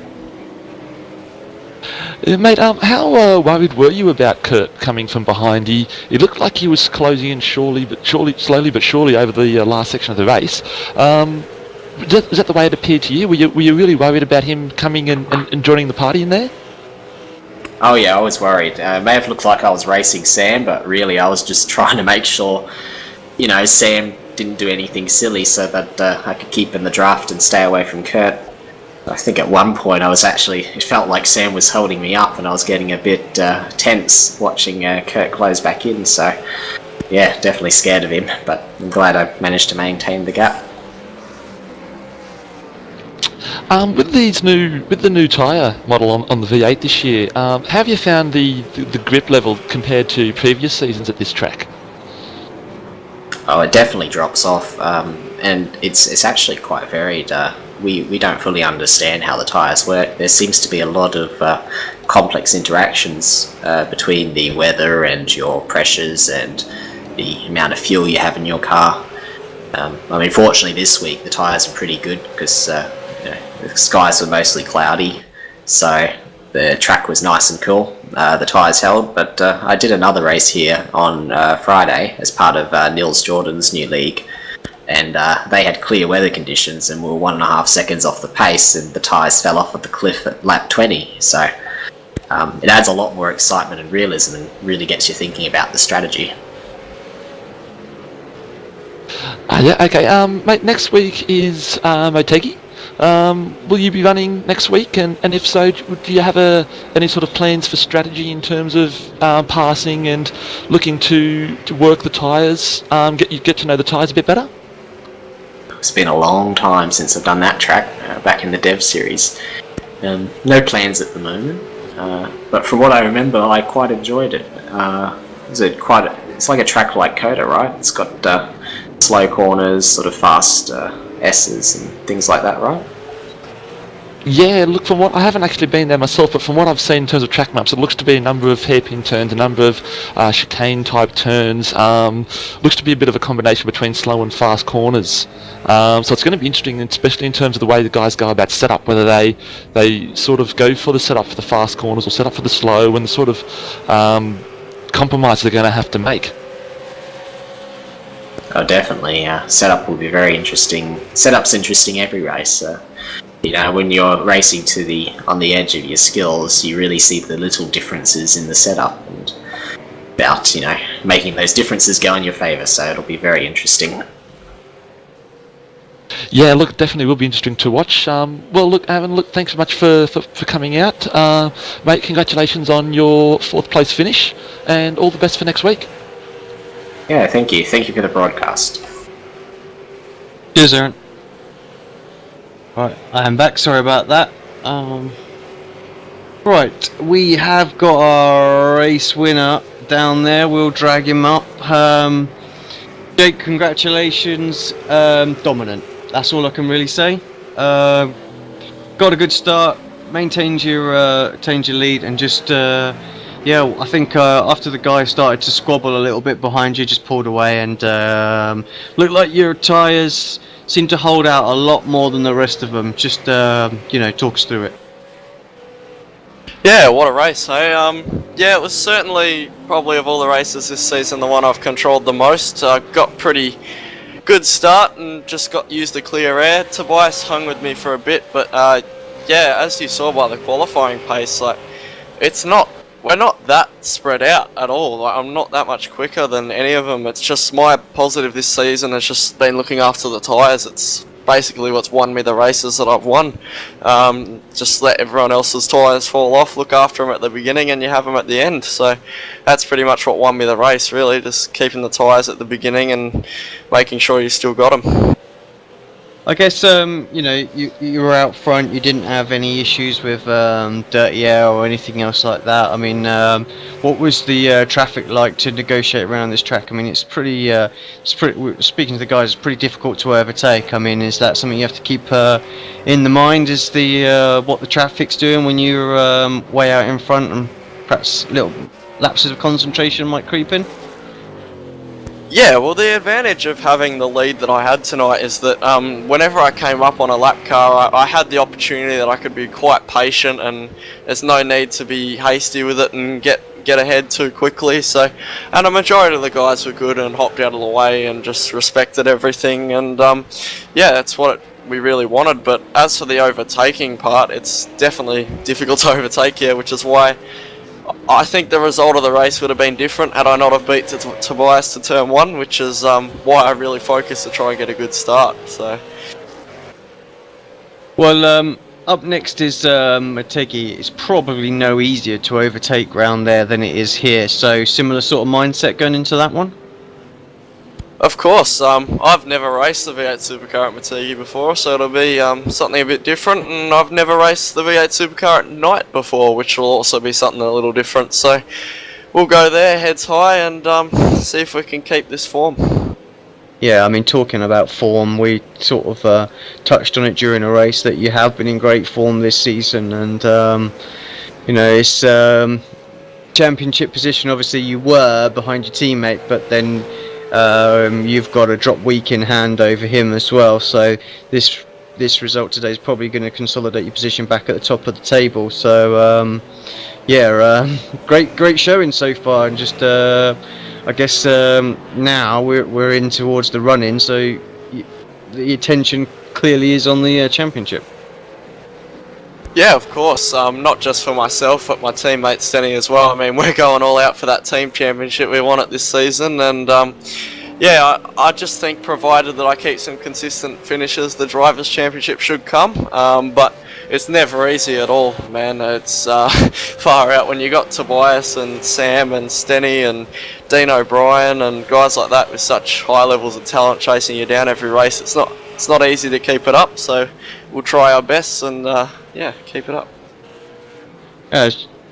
Mate, how worried were you about Kurt coming from behind? He looked like he was closing in slowly but surely over the last section of the race. Is that the way it appeared to you? Were you really worried about him coming and joining the party in there? Oh yeah, I was worried. It may have looked like I was racing Sam, but really I was just trying to make sure, Sam didn't do anything silly so that I could keep in the draft and stay away from Kurt. I think at one point it felt like Sam was holding me up and I was getting a bit tense watching Kurt close back in, so yeah, definitely scared of him, but I'm glad I managed to maintain the gap. With the new tyre model on the V8 this year, how have you found the grip level compared to previous seasons at this track? Oh, it definitely drops off, and it's actually quite varied. We don't fully understand how the tyres work. There seems to be a lot of complex interactions between the weather and your pressures and the amount of fuel you have in your car. Fortunately this week the tyres are pretty good because the skies were mostly cloudy, so the track was nice and cool. The tyres held, but I did another race here on Friday as part of Nils Jordan's new league. And they had clear weather conditions and we were 1.5 seconds off the pace, and the tyres fell off at the cliff at lap 20. So it adds a lot more excitement and realism and really gets you thinking about the strategy. Yeah, okay. Mate, next week is Motegi. Will you be running next week? And if so, do you have any sort of plans for strategy in terms of passing and looking to work the tyres, get to know the tyres a bit better? It's been a long time since I've done that track, back in the Dev series. No plans at the moment, but from what I remember, I quite enjoyed it. It's like a track like Coda, right? It's got slow corners, sort of fast S's and things like that, right? Yeah, look, I haven't actually been there myself, but from what I've seen in terms of track maps, it looks to be a number of hairpin turns, a number of chicane type turns. Looks to be a bit of a combination between slow and fast corners. So it's going to be interesting, especially in terms of the way the guys go about setup, whether they sort of go for the setup for the fast corners or set up for the slow, and the sort of compromise they're going to have to make. Oh, definitely. Setup will be very interesting. Setup's interesting every race. When you're racing on the edge of your skills, you really see the little differences in the setup and about, making those differences go in your favour, so it'll be very interesting. Yeah, look, definitely will be interesting to watch. Well, look, Aaron, thanks so much for coming out. Mate, congratulations on your 4th place finish, and all the best for next week. Yeah, thank you. Thank you for the broadcast. Cheers, Aaron. Right, I am back. Sorry about that. Right, we have got our race winner down there. We'll drag him up. Jake, congratulations. Dominant. That's all I can really say. Got a good start. Maintained your lead, and just yeah, I think after the guy started to squabble a little bit behind you, just pulled away, and looked like your tyres seemed to hold out a lot more than the rest of them. Just talk us through it. Yeah, what a race, hey? Yeah, it was certainly, probably of all the races this season, the one I've controlled the most. Got pretty good start and just used the clear air. Tobias hung with me for a bit, but yeah, as you saw by the qualifying pace, like, we're not that spread out at all. Like, I'm not that much quicker than any of them. It's just my positive this season has just been looking after the tyres. It's basically what's won me the races that I've won. Just let everyone else's tyres fall off, look after them at the beginning, and you have them at the end. So that's pretty much what won me the race, really, just keeping the tyres at the beginning and making sure you still got them. I guess you were out front. You didn't have any issues with dirty air or anything else like that. I mean, what was the traffic like to negotiate around this track? I mean, it's pretty. Speaking to the guys, it's pretty difficult to overtake. I mean, is that something you have to keep in the mind? Is the what the traffic's doing when you're way out in front, and perhaps little lapses of concentration might creep in? Yeah, well, the advantage of having the lead that I had tonight is that whenever I came up on a lap car, I had the opportunity that I could be quite patient, and there's no need to be hasty with it and get ahead too quickly. So, and a majority of the guys were good and hopped out of the way and just respected everything, and yeah, that's what we really wanted. But as for the overtaking part, it's definitely difficult to overtake here, which is why I think the result of the race would have been different had I not have beat Tobias to turn 1, which is why I really focused to try and get a good start. So, well, up next is Mategi. It's probably no easier to overtake round there than it is here. So similar sort of mindset going into that one. of course, I've never raced the V8 Supercar at Mategi before, so it'll be something a bit different, and I've never raced the V8 Supercar at night before, which will also be something a little different. So we'll go there, heads high, and see if we can keep this form. Yeah, I mean, talking about form, we sort of touched on it during a race that you have been in great form this season, and you know, it's championship position. Obviously, you were behind your teammate, but then you've got a drop week in hand over him as well. So this result today is probably going to consolidate your position back at the top of the table. So yeah, great showing so far, and just I guess now we're in towards the run-in, so the attention clearly is on the championship. Yeah, of course. Not just for myself, but my teammate Stenny as well. I mean, we're going all out for that team championship. We won it this season, and yeah, I just think provided that I keep some consistent finishes, the Drivers' Championship should come. But it's never easy at all, man. It's far out when you got Tobias and Sam and Stenny and Dean O'Brien and guys like that with such high levels of talent chasing you down every race. It's not easy to keep it up. So we'll try our best and yeah, keep it up.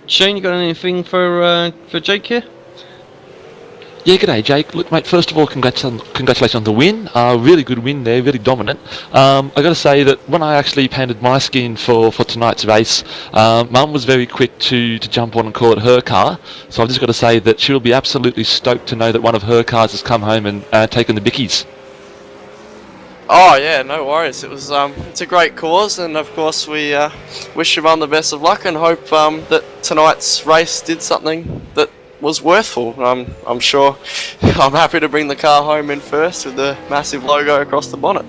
Shane, you got anything for Jake here? Yeah, g'day Jake. Look mate, first of all, congratulations on the win. Really good win there, really dominant. I got to say that when I actually painted my skin for tonight's race, Mum was very quick to jump on and call it her car. So I've just got to say that she'll be absolutely stoked to know that one of her cars has come home and taken the bickies. Oh yeah, no worries. It was it's a great cause, and of course we wish your mum the best of luck and hope that tonight's race did something that was worthful. I'm sure I'm happy to bring the car home in first with the massive logo across the bonnet.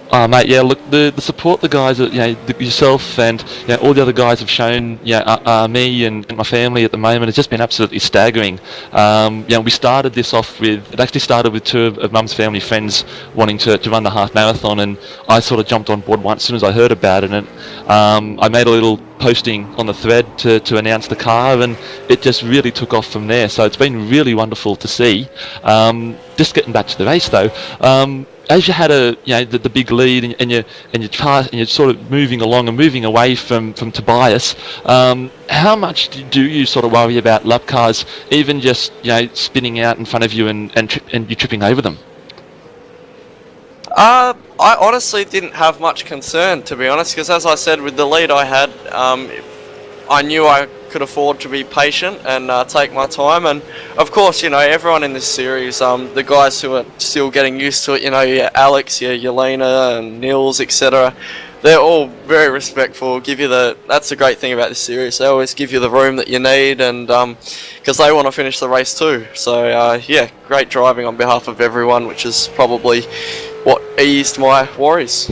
Oh mate, yeah. Look, the support the guys, yourself and all the other guys have shown, me and my family at the moment has just been absolutely staggering. We started this off with, it actually started with two of Mum's family friends wanting to run the half marathon, and I sort of jumped on board once as soon as I heard about it, and I made a little posting on the thread to announce the car, and it just really took off from there. So it's been really wonderful to see. Just getting back to the race though. As you had the big lead and you're sort of moving along and moving away from Tobias, how much do you sort of worry about lap cars, even just spinning out in front of you and you tripping over them? I honestly didn't have much concern, to be honest, because as I said, with the lead I had, I knew I could afford to be patient and take my time. And of course, everyone in this series, the guys who are still getting used to it, your Alex, your Yelena and Nils, etc., they're all very respectful, that's the great thing about this series, they always give you the room that you need, and because they want to finish the race too. So great driving on behalf of everyone, which is probably what eased my worries.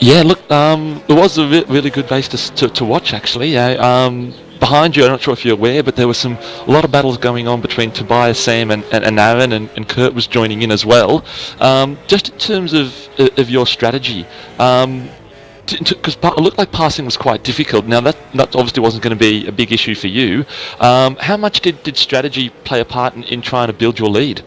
Yeah, look, it was a really good race to watch, actually. Behind you, I'm not sure if you're aware, but there was a lot of battles going on between Tobias, Sam, and Aaron, and Kurt was joining in as well. Just in terms of your strategy, because it looked like passing was quite difficult. Now, that obviously wasn't going to be a big issue for you. How much did strategy play a part in trying to build your lead?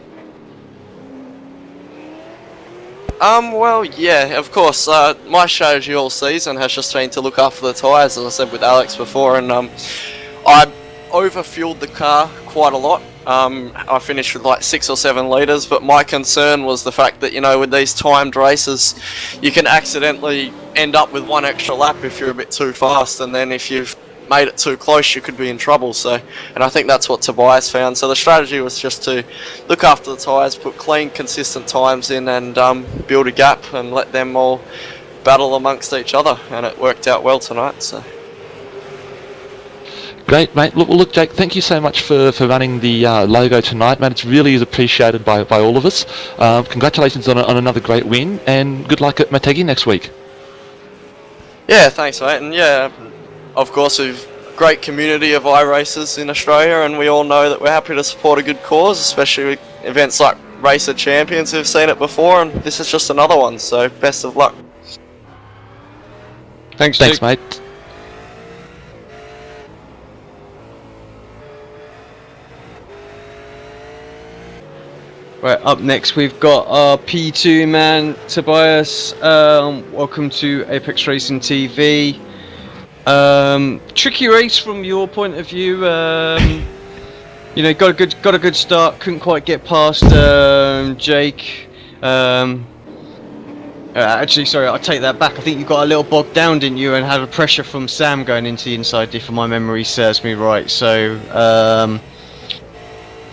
Well, yeah, of course. My strategy all season has just been to look after the tyres, as I said with Alex before, and I overfueled the car quite a lot. I finished with like 6 or 7 litres, but my concern was the fact that, with these timed races, you can accidentally end up with one extra lap if you're a bit too fast, and then if you've made it too close, you could be in trouble. And I think that's what Tobias found. So the strategy was just to look after the tyres, put clean, consistent times in, and build a gap and let them all battle amongst each other. And it worked out well tonight. So. Great, mate. Look, Jake, thank you so much for running the logo tonight, mate. It's really is appreciated by all of us. Congratulations on another great win, and good luck at Motegi next week. Yeah, thanks, mate. And of course, we've a great community of iRacers in Australia, and we all know that we're happy to support a good cause, especially with events like Racer Champions who've seen it before, and this is just another one, so best of luck. Thanks, mate. Right, up next we've got our P2 man, Tobias. Welcome to ApexRacing TV. Tricky race from your point of view. Got a good start. Couldn't quite get past Jake. Actually, sorry, I'll take that back. I think you got a little bogged down, didn't you, and had a pressure from Sam going into the inside, if my memory serves me right. So,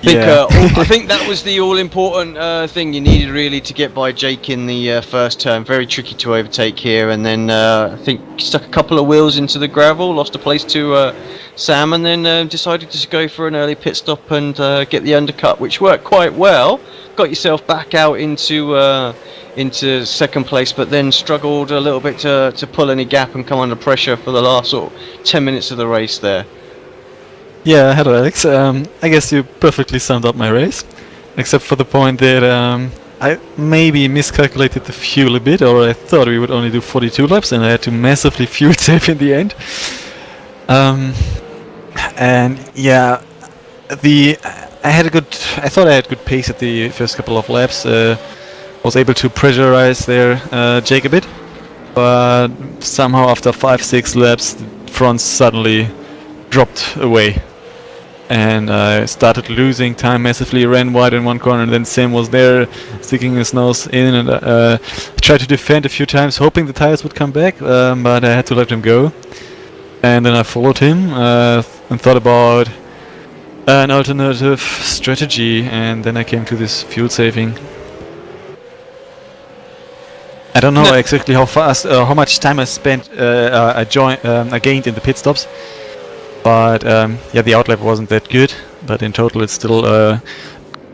I think that was the all-important thing you needed really to get by Jake in the first turn. Very tricky to overtake here, and then I think stuck a couple of wheels into the gravel, lost a place to Sam, and then decided to go for an early pit stop and get the undercut, which worked quite well. Got yourself back out into second place, but then struggled a little bit to pull any gap and come under pressure for the last sort of 10 minutes of the race there. Yeah, hello Alex. I guess you perfectly summed up my race, except for the point that I maybe miscalculated the fuel a bit, or I thought we would only do 42 laps, and I had to massively fuel save in the end. And yeah, I thought I had good pace at the first couple of laps. Was able to pressurize there Jake a bit, but somehow after 5-6 laps, the front suddenly dropped away, and I started losing time massively. Ran wide in one corner, and then Sam was there sticking his nose in, and tried to defend a few times, hoping the tires would come back, but I had to let him go. And then I followed him and thought about an alternative strategy, and then I came to this fuel saving. I don't know exactly how fast, how much time I spent, I gained in the pit stops. But yeah, the outlap wasn't that good, but in total it's still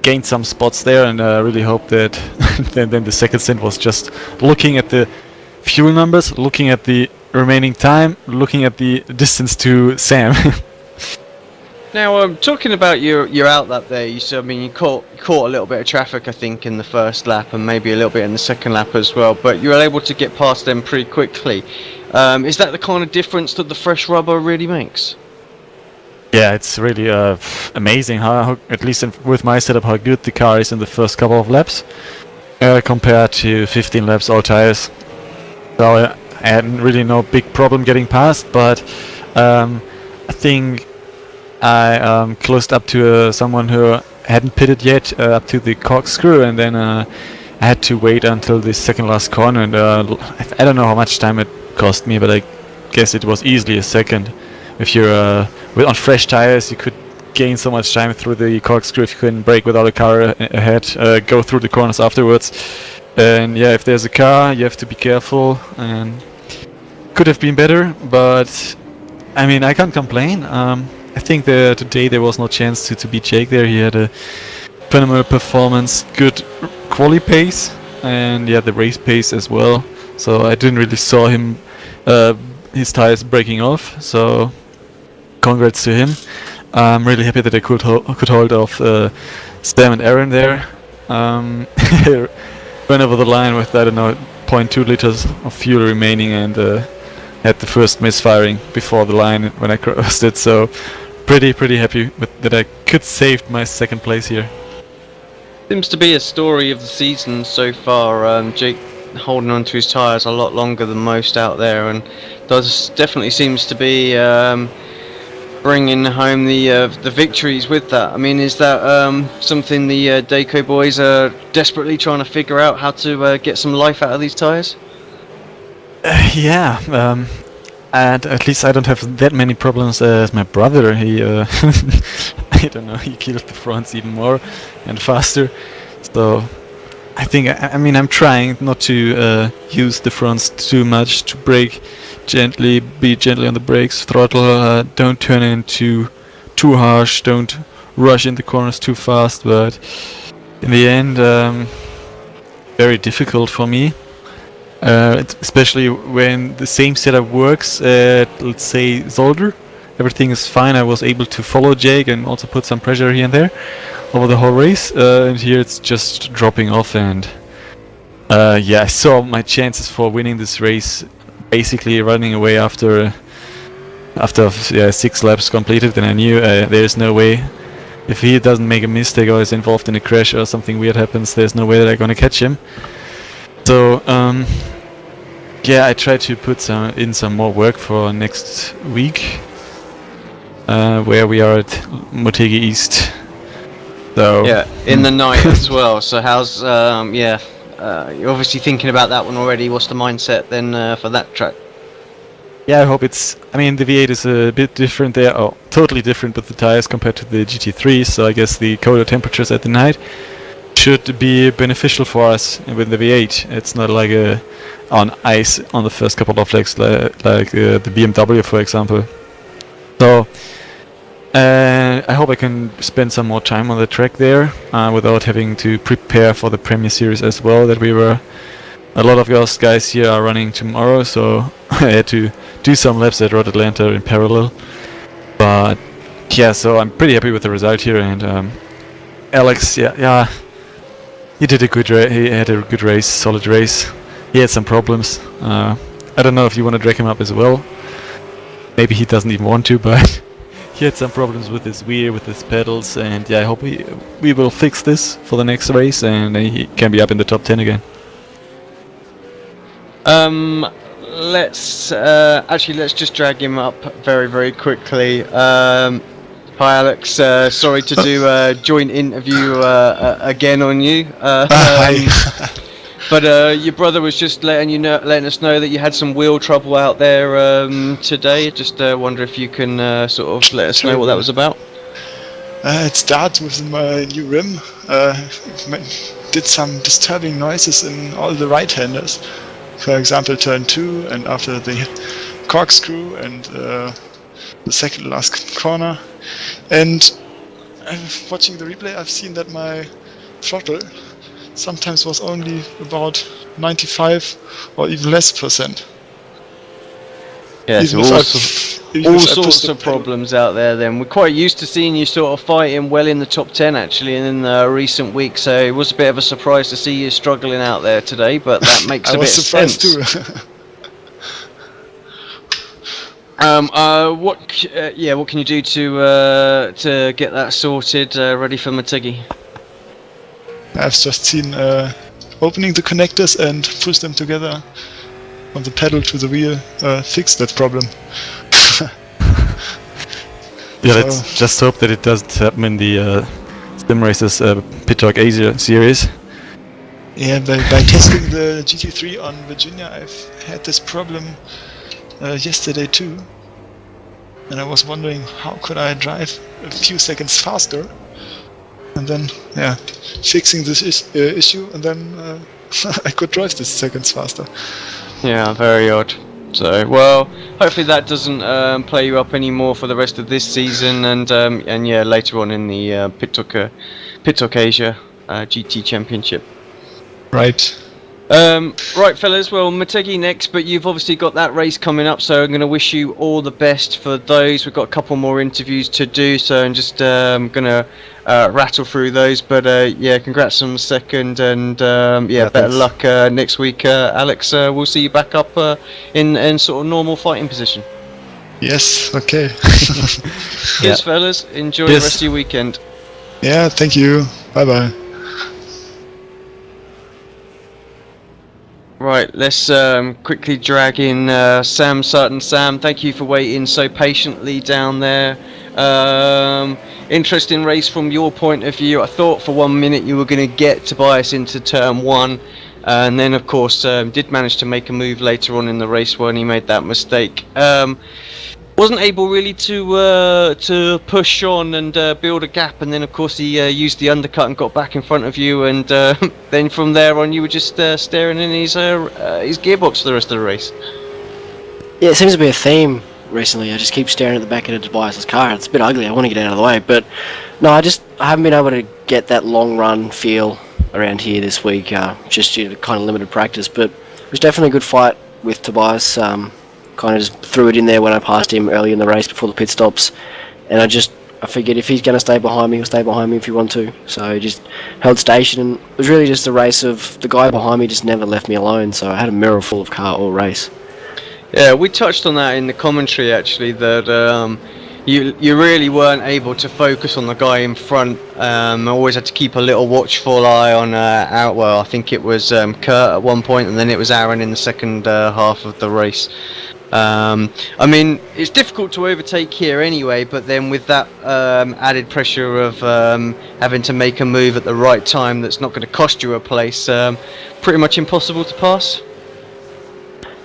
gained some spots there, and really hope that then the second stint was just looking at the fuel numbers, looking at the remaining time, looking at the distance to Sam. Now, talking about your outlap there, you said, I mean, you caught a little bit of traffic, I think, in the first lap, and maybe a little bit in the second lap as well. But you were able to get past them pretty quickly. Is that the kind of difference that the fresh rubber really makes? Yeah, it's really amazing how at least with my setup, how good the car is in the first couple of laps compared to 15 laps all tires. So I had really no big problem getting past, but I think I closed up to someone who hadn't pitted yet, up to the corkscrew, and then I had to wait until the second last corner, and I don't know how much time it cost me, but I guess it was easily a second. If you're on fresh tires, you could gain so much time through the corkscrew if you couldn't brake without a car ahead, go through the corners afterwards. And yeah, if there's a car, you have to be careful, and could have been better, but I mean, I can't complain. I think today there was no chance to beat Jake there. He had a phenomenal performance, good quali pace, and yeah, the race pace as well. So I didn't really saw him, his tires breaking off. So congrats to him. I'm really happy that I could hold off Stam and Aaron there. Went over the line with, I don't know, 0.2 liters of fuel remaining, and had the first misfiring before the line when I crossed it. So pretty happy with that I could save my second place here. Seems to be a story of the season so far. Jake holding on to his tyres a lot longer than most out there, and definitely seems to be bringing home the victories with that. I mean, is that something the Dayco boys are desperately trying to figure out, how to get some life out of these tyres? Yeah, and at least I don't have that many problems as my brother. He, I don't know, he killed the fronts even more and faster. So I think, I mean, I'm trying not to use the fronts too much, to brake gently, be gently on the brakes, throttle, don't turn into too harsh, don't rush in the corners too fast. But in the end, very difficult for me. Especially when the same setup works at, let's say, Zolder. Everything is fine. I was able to follow Jake and also put some pressure here and there over the whole race. And here it's just dropping off. And yeah, I saw my chances for winning this race basically running away after 6 laps completed. And I knew there's no way. If he doesn't make a mistake or is involved in a crash or something weird happens, there's no way that I'm gonna catch him. So yeah, I try to put in some more work for next week, where we are at Motegi East. So yeah, in the night as well. So how's you're obviously thinking about that one already. What's the mindset then for that track? Yeah, I hope it's. I mean, the V8 is a bit different there, or totally different with the tires compared to the GT3. So I guess the colder temperatures at the night should be beneficial for us with the V8. It's not like on ice on the first couple of legs like the BMW, for example. So I hope I can spend some more time on the track there without having to prepare for the Premier Series as well. That a lot of us guys here are running tomorrow, so I had to do some laps at Road Atlanta in parallel. But yeah, so I'm pretty happy with the result here. And Alex, yeah. He did a good he had a good race, solid race. He had some problems. I don't know if you want to drag him up as well. Maybe he doesn't even want to, but he had some problems with his wheel, with his pedals, and yeah, I hope we will fix this for the next race, and he can be up in the top 10 again. Let's just drag him up very quickly. Hi Alex, sorry to do a joint interview again on you. Hi. But your brother was just letting us know that you had some wheel trouble out there today. Just wonder if you can sort of let us know what that was about. It started with my new rim. Did some disturbing noises in all the right-handers. For example, turn 2 and after the corkscrew and the second last corner. And watching the replay, I've seen that my throttle sometimes was only about 95 or even less %. Yeah, so all sorts of problems out there then. We're quite used to seeing you sort of fighting well in the top 10 actually in the recent weeks, so it was a bit of a surprise to see you struggling out there today, but that makes a bit of sense. I was surprised too. What can you do to get that sorted, ready for Motegi? I've just seen opening the connectors and push them together from the pedal to the wheel, fix that problem. Yeah, let's just hope that it doesn't happen in the Sim Racers Pit Talk Asia series. Yeah, by testing the GT3 on Virginia, I've had this problem yesterday too, and I was wondering how could I drive a few seconds faster, and then fixing this issue, and then I could drive this seconds faster. Yeah, very odd. So, well, hopefully that doesn't play you up anymore for the rest of this season, and later on in the Pit Talk Asia GT Championship. Right. Right, fellas. Well, Motegi next, but you've obviously got that race coming up, so I'm going to wish you all the best for those. We've got a couple more interviews to do, so I'm just going to rattle through those. But congrats on the second, and better luck next week, Alex. We'll see you back up in sort of normal fighting position. Yes. Okay. Cheers, fellas. Enjoy the rest of your weekend. Yeah. Thank you. Bye bye. Right, let's quickly drag in Sam Sutton. Sam, thank you for waiting so patiently down there. Interesting race from your point of view. I thought for 1 minute you were going to get Tobias into turn 1, and then of course did manage to make a move later on in the race when he made that mistake. Wasn't able really to push on and build a gap, and then of course he used the undercut and got back in front of you, and then from there on you were just staring in his gearbox for the rest of the race. Yeah, it seems to be a theme recently. I just keep staring at the back of Tobias's car. It's a bit ugly. I want to get out of the way, but no, I haven't been able to get that long run feel around here this week, just due to kind of limited practice. But it was definitely a good fight with Tobias. Kind of just threw it in there when I passed him early in the race before the pit stops, and I figured if he's going to stay behind me, he'll stay behind me if he wants to. So I just held station, and it was really just a race of the guy behind me just never left me alone, so I had a mirror full of car all race. Yeah, we touched on that in the commentary actually, that you really weren't able to focus on the guy in front. Always had to keep a little watchful eye on I think it was Kurt at one point, and then it was Aaron in the second half of the race. I mean, it's difficult to overtake here anyway, but then with that added pressure of having to make a move at the right time that's not going to cost you a place, pretty much impossible to pass?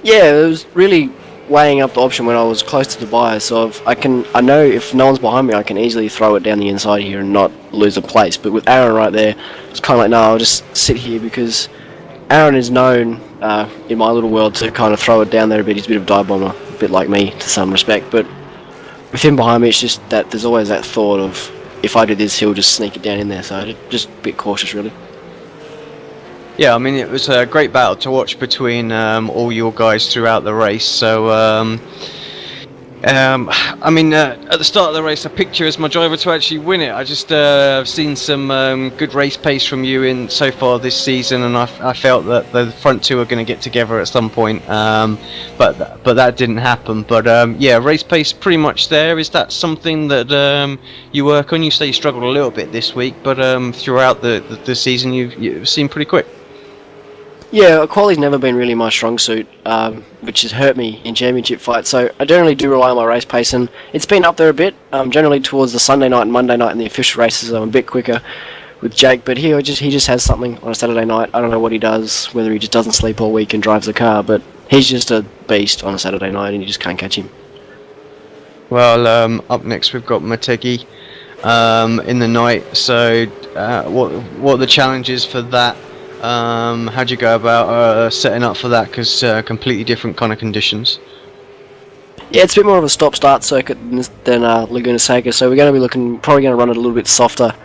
Yeah, it was really weighing up the option when I was close to Tobias, so I know if no one's behind me I can easily throw it down the inside here and not lose a place, but with Aaron right there, it's kind of like, no, I'll just sit here, because Aaron is known in my little world to kind of throw it down there a bit. He's a bit of a dive bomber, a bit like me to some respect, but with him behind me, it's just that there's always that thought of, if I do this, he'll just sneak it down in there, so just a bit cautious really. Yeah, I mean, it was a great battle to watch between all your guys throughout the race. So, I mean, at the start of the race, I picked you as my driver to actually win it. I just have seen some good race pace from you in so far this season, and I felt that the front two are going to get together at some point, but that didn't happen. But race pace pretty much there. Is that something that you work on? You say you struggled a little bit this week, but throughout the season, you've seemed pretty quick. Yeah, quality's never been really my strong suit, which has hurt me in championship fights, so I generally do rely on my race pace, and it's been up there a bit. Generally towards the Sunday night and Monday night in the official races, I'm a bit quicker with Jake, but he just has something on a Saturday night. I don't know what he does, whether he just doesn't sleep all week and drives the car, but he's just a beast on a Saturday night, and you just can't catch him. Well, up next we've got Motegi in the night, so what are the challenges for that? How do you go about setting up for that? Because completely different kind of conditions. Yeah, it's a bit more of a stop-start circuit than Laguna Seca, so we're going to be probably going to run it a little bit softer,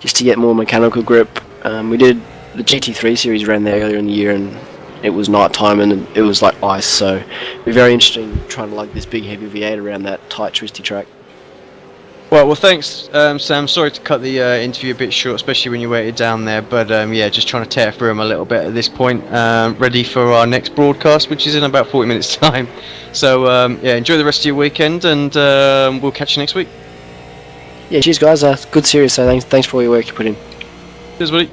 just to get more mechanical grip. We did the GT3 series ran there earlier in the year, and it was night time and it was like ice, so it'll be very interesting trying to lug this big heavy V8 around that tight, twisty track. Well, thanks, Sam. Sorry to cut the interview a bit short, especially when you waited down there. But yeah, just trying to tear through them a little bit at this point. Ready for our next broadcast, which is in about 40 minutes' time. So yeah, enjoy the rest of your weekend, and we'll catch you next week. Yeah, cheers, guys. Good series. So thanks for all your work you put in. Cheers, buddy.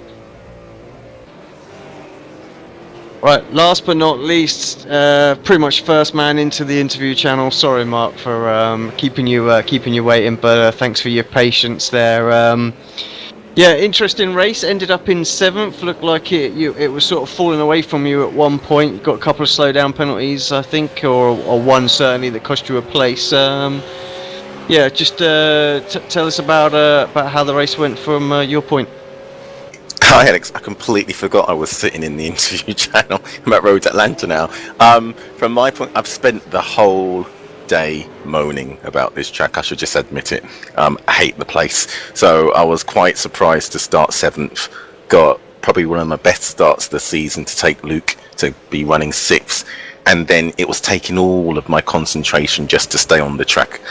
Right, last but not least, pretty much first man into the interview channel. Sorry, Mark, for keeping you waiting, but thanks for your patience there. Yeah, interesting race. Ended up in 7th. Looked like it was sort of falling away from you at one point. You got a couple of slowdown penalties, I think, or one certainly that cost you a place. Yeah, just tell us about how the race went from your point. Hi Alex, I completely forgot I was sitting in the interview channel. I'm at Road Atlanta now. From my point, I've spent the whole day moaning about this track. I should just admit it. I hate the place. So I was quite surprised to start 7th. Got probably one of my best starts of the season to take Luke to be running 6th. And then it was taking all of my concentration just to stay on the track.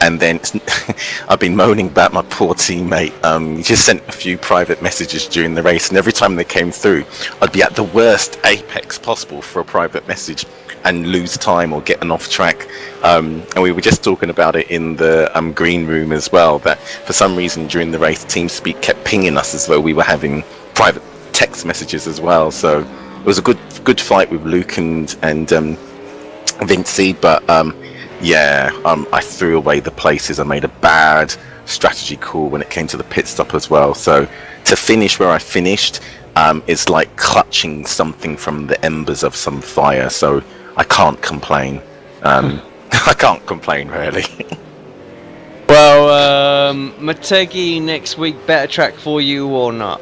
And then I've been moaning about my poor teammate. He just sent a few private messages during the race, and every time they came through, I'd be at the worst apex possible for a private message and lose time or get an off track. And we were just talking about it in the green room as well, that for some reason during the race, TeamSpeak kept pinging us as though we were having private text messages as well. So it was a good fight with Luke and Vincey, but yeah, I threw away the places. I made a bad strategy call when it came to the pit stop as well. So to finish where I finished, it's like clutching something from the embers of some fire. So I can't complain. I can't complain really. Well, Motegi next week, better track for you or not?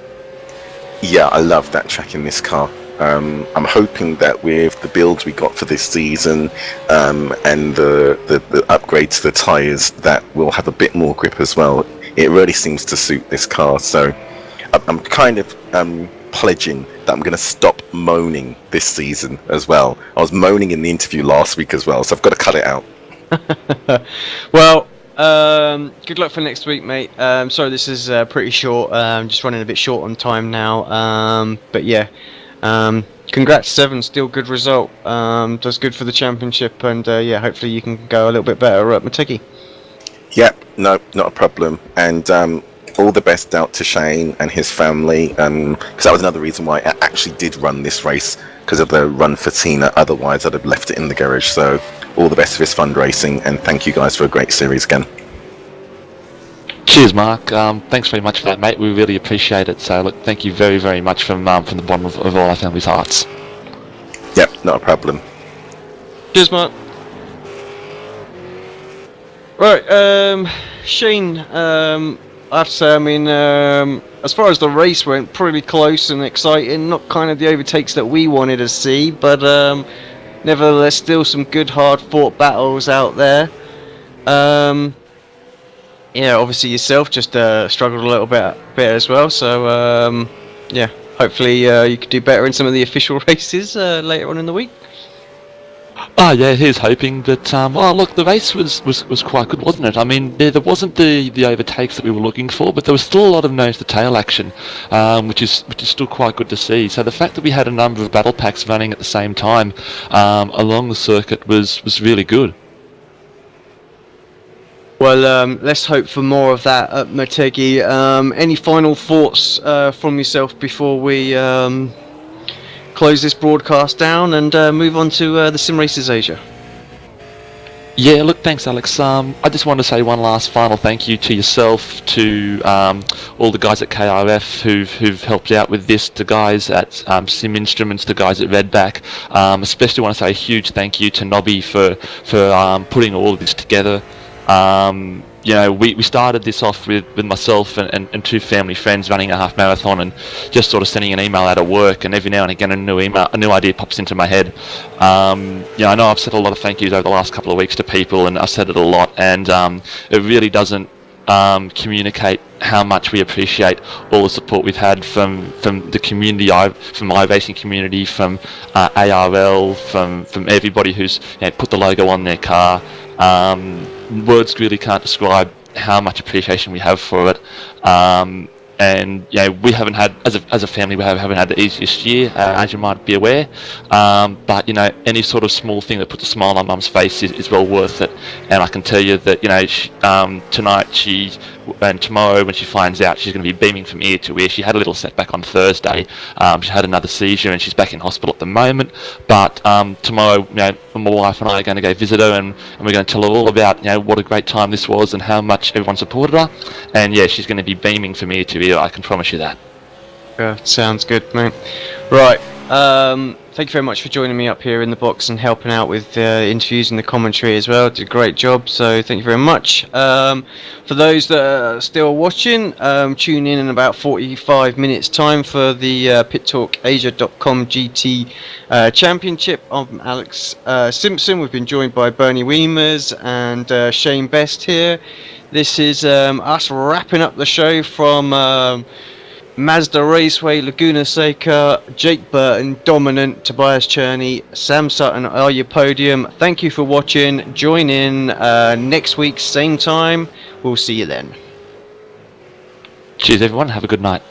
Yeah, I love that track in this car. I'm hoping that with the builds we got for this season and the upgrade to the tyres, that we'll have a bit more grip as well. It really seems to suit this car, so I'm kind of pledging that I'm going to stop moaning this season as well. I was moaning in the interview last week as well, so I've got to cut it out. Well, good luck for next week, mate. Sorry this is pretty short. Just running a bit short on time now. But yeah. Congrats 7, still good result. Does good for the championship, and yeah, hopefully you can go a little bit better at Motegi. Yep, no, not a problem. And all the best out to Shane and his family, because that was another reason why I actually did run this race, because of the Runfortina. Otherwise I'd have left it in the garage. So all the best for his fundraising, and thank you guys for a great series again. Cheers, Mark. Thanks very much for that, mate. We really appreciate it. So, look, thank you very, very much from the bottom of all our family's hearts. Yep, not a problem. Cheers, Mark. Right, Shane, I have to say, I mean, as far as the race went, pretty close and exciting. Not kind of the overtakes that we wanted to see, but nevertheless, still some good, hard-fought battles out there. Yeah, obviously yourself just struggled a little bit as well, so yeah, hopefully you could do better in some of the official races later on in the week. Oh yeah, here's hoping that. Well, look, the race was quite good, wasn't it? I mean, there wasn't the overtakes that we were looking for, but there was still a lot of nose-to-tail action, which is still quite good to see. So the fact that we had a number of battle packs running at the same time along the circuit was really good. Well, let's hope for more of that at Motegi. Any final thoughts from yourself before we close this broadcast down and move on to the Sim Races Asia? Yeah, look, thanks, Alex. I just want to say one last final thank you to yourself, to all the guys at KRF who've helped out with this, the guys at Sim Instruments, the guys at Redback. Especially want to say a huge thank you to Nobby for putting all of this together. you know, we started this off with myself and two family friends running a half marathon, and just sort of sending an email out at work, and every now and again a new idea pops into my head. You know, I know I've said a lot of thank yous over the last couple of weeks to people, and I've said it a lot, and it really doesn't communicate how much we appreciate all the support we've had from the community, from my racing community, from ARL, from everybody who's, you know, put the logo on their car. Words really can't describe how much appreciation we have for it. And you know, we haven't had, as a family, we haven't had the easiest year, as you might be aware. But you know, any sort of small thing that puts a smile on Mum's face is well worth it. And I can tell you that, you know, tonight and tomorrow when she finds out, she's going to be beaming from ear to ear. She had a little setback on Thursday. She had another seizure and she's back in hospital at the moment. But tomorrow, you know, my wife and I are going to go visit her, and we're going to tell her all about, you know, what a great time this was and how much everyone supported her. And yeah, she's going to be beaming from ear to ear. I can promise you that. Yeah, sounds good, mate. Right. Thank you very much for joining me up here in the box and helping out with the interviews and the commentary as well. Did a great job, so thank you very much. For those that are still watching, tune in about 45 minutes time for the PitTalkAsia.com GT Championship. I'm Alex Simpson. We've been joined by Bernie Wiemers and Shane Best here. This is us wrapping up the show from Mazda Raceway Laguna Seca. Jake Burton, Dominant, Tobias Cherney, Sam Sutton are your podium. Thank you for watching. Join in next week, same time. We'll see you then. Cheers everyone, have a good night.